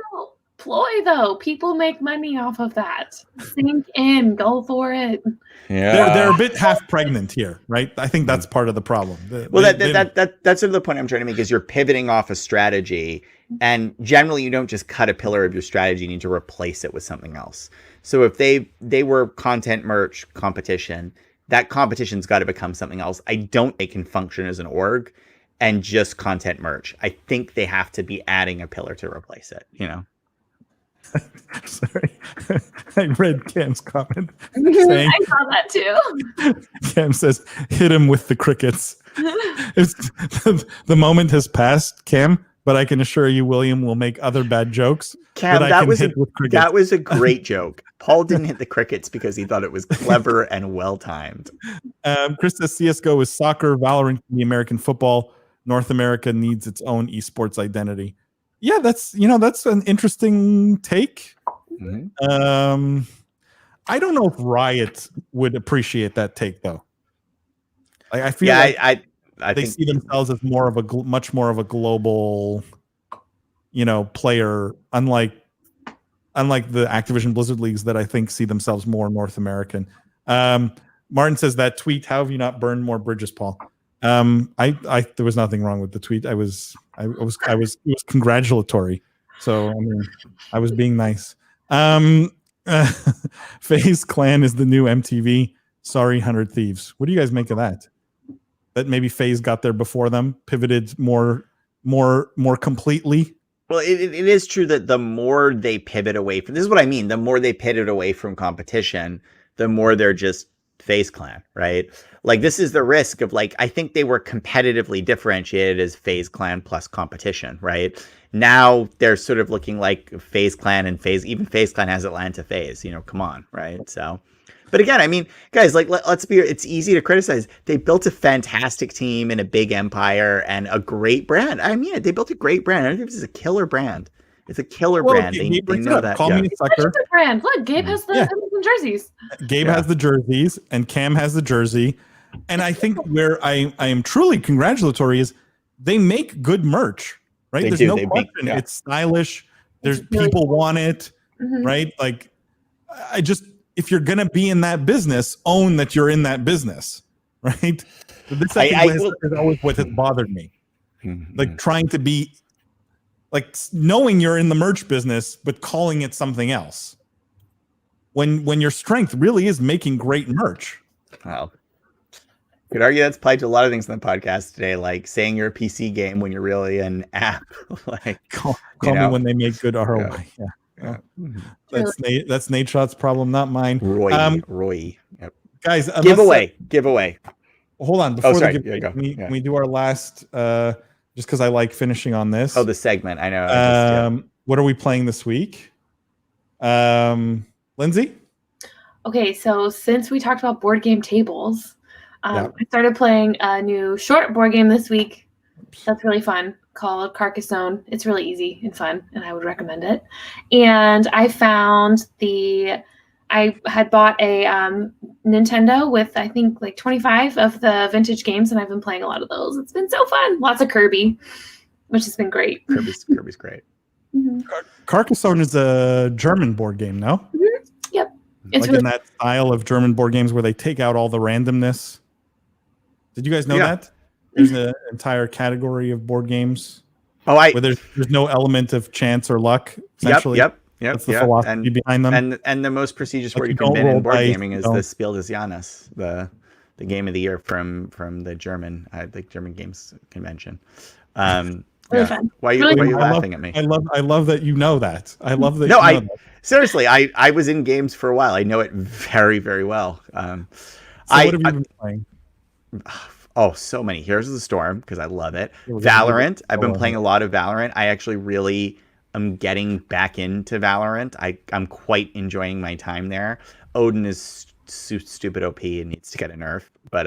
ploy though. People make money off of that. Sink in, go for it. Yeah, they're a bit half pregnant here, right? I think that's part of the problem. That's sort of the point I'm trying to make, is you're pivoting off a strategy, and generally you don't just cut a pillar of your strategy, you need to replace it with something else. So if they were content, merch, competition, that competition's got to become something else. I don't think they can function as an org and just content merch. I think they have to be adding a pillar to replace it, Sorry, I read Cam's comment. Saying, I saw that too. Cam says, "Hit him with the crickets." The moment has passed, Cam, but I can assure you, William will make other bad jokes. Cam, that was a great joke. Paul didn't hit the crickets because he thought it was clever and well timed. Chris says CS:GO is soccer, Valorant the American football. North America needs its own esports identity. Yeah, that's an interesting take. Mm-hmm. I don't know if Riot would appreciate that take though. I feel I think see themselves as much more of a global, player, unlike the Activision Blizzard leagues that I think see themselves more North American. Martin says that tweet, how have you not burned more bridges, Paul? There was nothing wrong with the tweet. It was congratulatory. So I was being nice. FaZe Clan is the new MTV. Sorry, 100 Thieves. What do you guys make of that? That maybe FaZe got there before them, pivoted more completely. Well, it is true that the more they pivot away from, this is what I mean, the more they pivot away from competition, the more they're just FaZe Clan, right? This is the risk of I think they were competitively differentiated as FaZe Clan plus competition, right? Now they're sort of looking like FaZe Clan and even FaZe Clan has Atlanta FaZe, come on, right? So, but again, guys, let's be, it's easy to criticize. They built a fantastic team and a big empire and a great brand. They built a great brand. I think this is a killer brand. It's a killer brand. They know that. Call me a sucker. Brand. Look, Gabe has the jerseys. Gabe has the jerseys, and Cam has the jersey. And I think where I am truly congratulatory is they make good merch, right? There's no question. It's stylish. There's people want it, right? If you're gonna be in that business, own that you're in that business, right? This is always what has bothered me. Trying to be knowing you're in the merch business, but calling it something else. When your strength really is making great merch. Well, Could argue that's applied to a lot of things in the podcast today, like saying you're a PC game when you're really an app. Like Call me when they make good ROI. Yeah. That's Nate Shot's problem, not mine. Roy. Yep. Guys, giveaway. Hold on. Before sorry. Can we do our last, just because I like finishing on this. Oh, the segment. I know. What are we playing this week? Lindsay? Okay, so since we talked about board game tables, I started playing a new short board game this week. That's really fun, called Carcassonne. It's really easy and fun, and I would recommend it. And I found I had bought a Nintendo with, I think, like 25 of the vintage games, and I've been playing a lot of those. It's been so fun. Lots of Kirby, which has been great. Kirby's great. Mm-hmm. Carcassonne is a German board game, no? Mm-hmm. Yep. It's like really in that style of German board games where they take out all the randomness. Did you guys know that? There's an entire category of board games where there's no element of chance or luck, essentially. Yep. That's the philosophy behind them. And the most prestigious word you can win in board gaming is the Spiel des Jahres, the game of the year from the German games convention. Really fun. Why are you laughing at me? I love that you know that. I love that. Seriously, I was in games for a while. I know it very, very well. What have you been playing? Oh, so many. Heroes of the Storm, because I love it. Valorant. I've been playing a lot of Valorant. I actually really am getting back into Valorant. I'm quite enjoying my time there. Odin is stupid OP and needs to get a nerf, but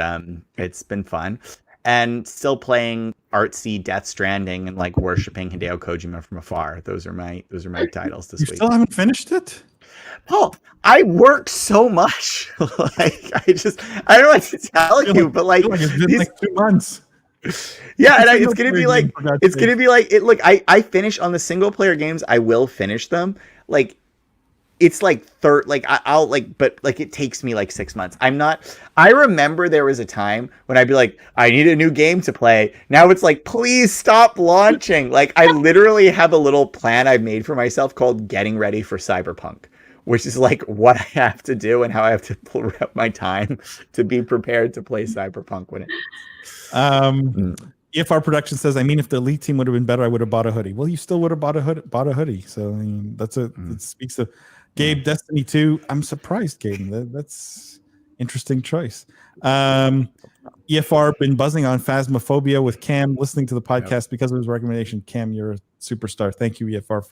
it's been fun. And still playing artsy Death Stranding and like worshiping Hideo Kojima from afar. Those are my titles this week. You still haven't finished it? Paul, I work so much. Like I don't know what to tell you, but like it's been like 2 months. Yeah, and it's gonna be like it. Look, I finish on the single player games. I will finish them. Like it's like I'll like, but like it takes me like 6 months. I remember there was a time when I'd be like, I need a new game to play. Now it's like, please stop launching. Like I literally have a little plan I've made for myself called getting ready for Cyberpunk, which is like what I have to do and how I have to pull up my time to be prepared to play Cyberpunk when it. If our production says, if the elite team would have been better, I would have bought a hoodie. Well, you still would have bought a hoodie. So it speaks of Gabe. Destiny 2. I'm surprised, Gabe. That's interesting choice. EFR been buzzing on Phasmophobia with Cam, listening to the podcast because of his recommendation. Cam, you're a superstar. Thank you, EFR,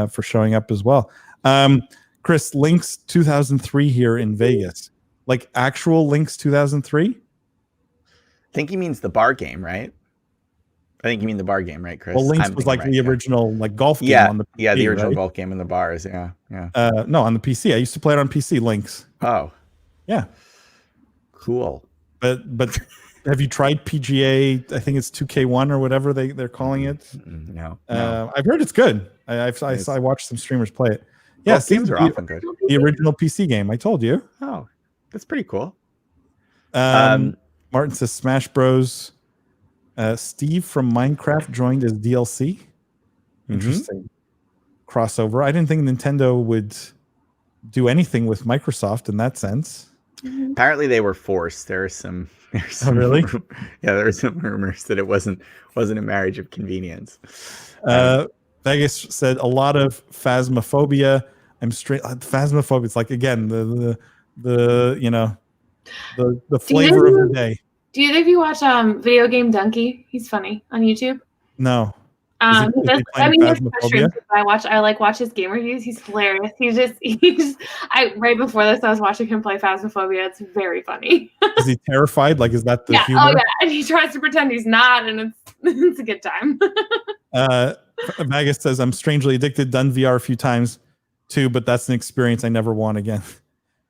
for showing up as well. Chris, Lynx 2003 here in Vegas, like actual Lynx 2003. I think he means the bar game, right? I think you mean the bar game, right, Chris? Well, Lynx was like the original like golf game on the PC, the original golf game in the bars. Yeah. No, on the PC. I used to play it on PC. Lynx. Oh, yeah, cool. But have you tried PGA? I think it's 2K1 or whatever they're calling it. No. I've heard it's good. I watched some streamers play it. Yeah, games are often good. The original PC game. I told you. Oh, that's pretty cool. Martin says Smash Bros. Steve from Minecraft joined as DLC. Interesting crossover. I didn't think Nintendo would do anything with Microsoft in that sense. Apparently, they were forced. There's some oh, really? Yeah, there are some rumors that it wasn't a marriage of convenience. Vegas said a lot of Phasmophobia. I'm straight. Phasmophobia. It's like again the flavor of the day. Do either of you watch Video Game Donkey? He's funny on YouTube. No. I like watch his game reviews. He's hilarious. Right before this, I was watching him play Phasmophobia. It's very funny. Is he terrified? Like, is that the humor? Oh yeah, and he tries to pretend he's not, and it's a good time. Vegas says I'm strangely addicted. Done VR a few times too, but that's an experience I never want again.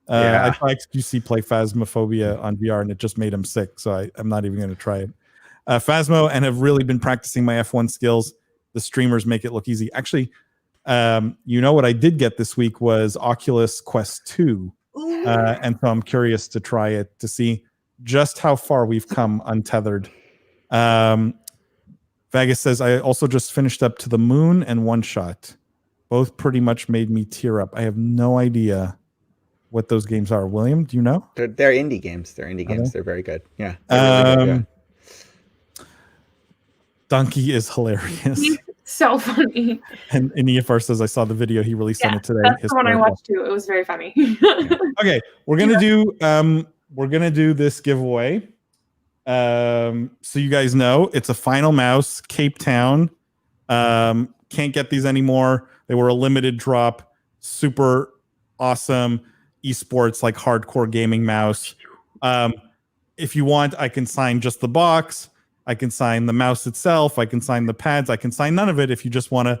I saw XQC play Phasmophobia on VR and it just made him sick. So I'm not even going to try it. Phasmo, and have really been practicing my F1 skills. The streamers make it look easy. Actually, what I did get this week was Oculus Quest 2. And so I'm curious to try it to see just how far we've come untethered. Vegas says, I also just finished up To the Moon and One Shot. Both pretty much made me tear up. I have no idea what those games are. William, do you know? They're indie games. They're indie games. They're very good. Yeah. Really good, yeah. Donkey is hilarious. He's so funny. And EFR says, I saw the video he released on it today. That's the one I watched too. It was very funny. Okay, we're gonna do this giveaway. So you guys know it's a Final Mouse Cape Town. Can't get these anymore. They were a limited drop, super awesome esports, like hardcore gaming mouse. If you want, I can sign just the box. I can sign the mouse itself. I can sign the pads. I can sign none of it if you just want to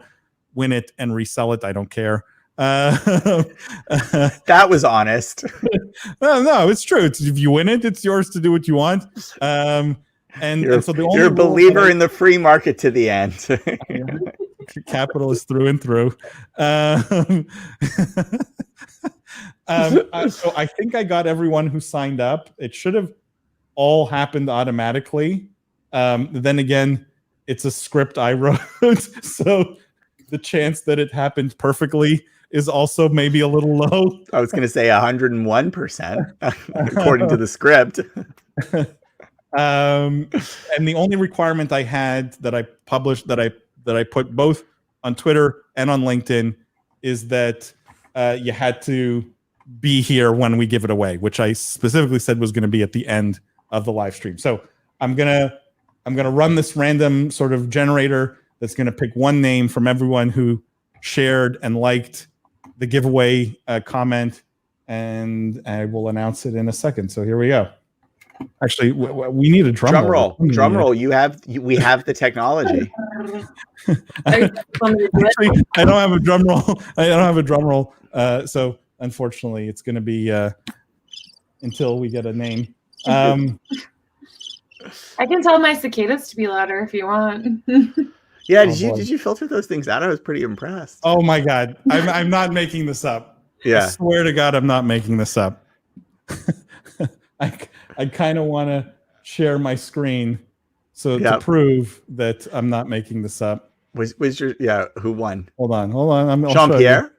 win it and resell it. I don't care. That was honest. No, it's true. If you win it, it's yours to do what you want. And so you're a believer in the free market to the end. Capitalist through and through. So I think I got everyone who signed up. It should have all happened automatically. Then again, it's a script I wrote, so the chance that it happened perfectly is also maybe a little low. I was going to say 101% according to the script. And the only requirement I had that I published, that I put both on Twitter and on LinkedIn, is that you had to be here when we give it away, which I specifically said was going to be at the end of the live stream. So I'm gonna run this random sort of generator that's going to pick one name from everyone who shared and liked the giveaway comment, and I will announce it in a second. So here we go. Actually, we need a drum roll. Drum roll. We have the technology. Actually, I don't have a drum roll. So unfortunately, it's going to be until we get a name. I can tell my cicadas to be louder if you want. Yeah, did you filter those things out? I was pretty impressed. Oh my God, I'm not making this up. Yeah, I swear to God, I'm not making this up. I kind of want to share my screen to prove that I'm not making this up. Was your who won? Hold on. Jean-Pierre.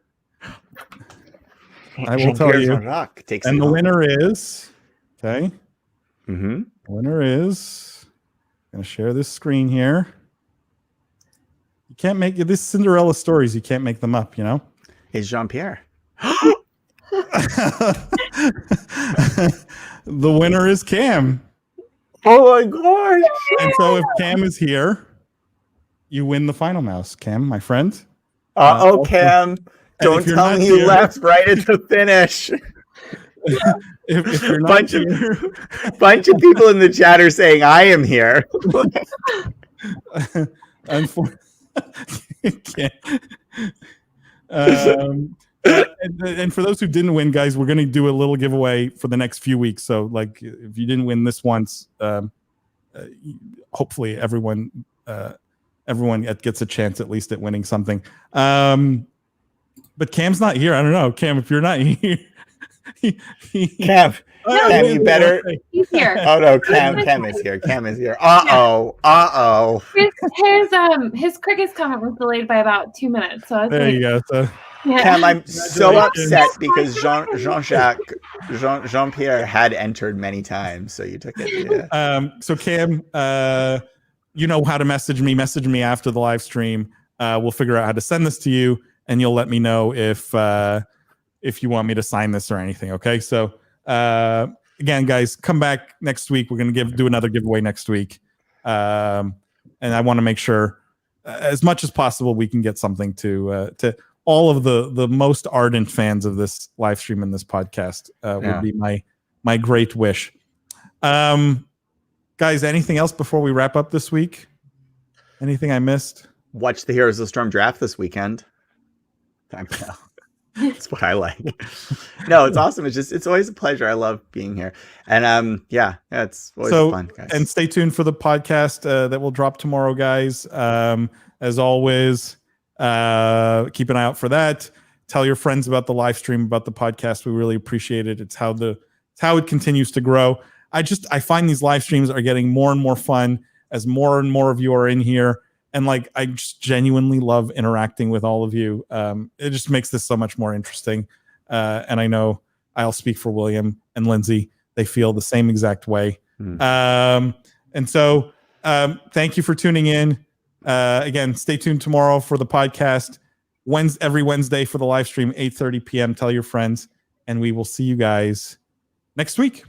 I will tell you. And the winner is okay. Mm-hmm. The winner is. I'm gonna share this screen here. You can't make this Cinderella stories. You can't make them up. You know. It's Jean-Pierre. The winner is Cam. Oh my God! And so if Cam is here, you win the Final Mouse, Cam, my friend. Cam, don't tell me you left right at the finish. If you're not here, bunch of people in the chat are saying I am here. And for those who didn't win, guys, we're going to do a little giveaway for the next few weeks. So, like, if you didn't win this once, hopefully everyone gets a chance at least at winning something. But Cam's not here. I don't know, Cam. If you're not here, Cam, you better. He's here. Oh no, Cam is here. Cam is here. His cricket's comment was delayed by about 2 minutes. So there you go. So. Yeah. Cam, I'm so upset because Jean-Pierre had entered many times, so you took it. Yeah. So Cam, you know how to message me. Message me after the live stream. We'll figure out how to send this to you, and you'll let me know if you want me to sign this or anything. Okay. So again, guys, come back next week. We're gonna do another giveaway next week, and I want to make sure, as much as possible, we can get something to all of the most ardent fans of this live stream and this podcast. Would be my great wish. Guys, anything else before we wrap up this week? Anything I missed? Watch the Heroes of the Storm draft this weekend. That's what I like. No, it's awesome. It's always a pleasure. I love being here. And it's always fun, guys. And stay tuned for the podcast that will drop tomorrow, guys. As always, keep an eye out for that. Tell your friends about the live stream, about the podcast. We really appreciate it. It's how it continues to grow. I find these live streams are getting more and more fun as more and more of you are in here. And I just genuinely love interacting with all of you. It just makes this so much more interesting. And I know I'll speak for William and Lindsay. They feel the same exact way. And so thank you for tuning in. Again, stay tuned tomorrow for the podcast. Every Wednesday for the live stream, 8:30 p.m. Tell your friends, and we will see you guys next week.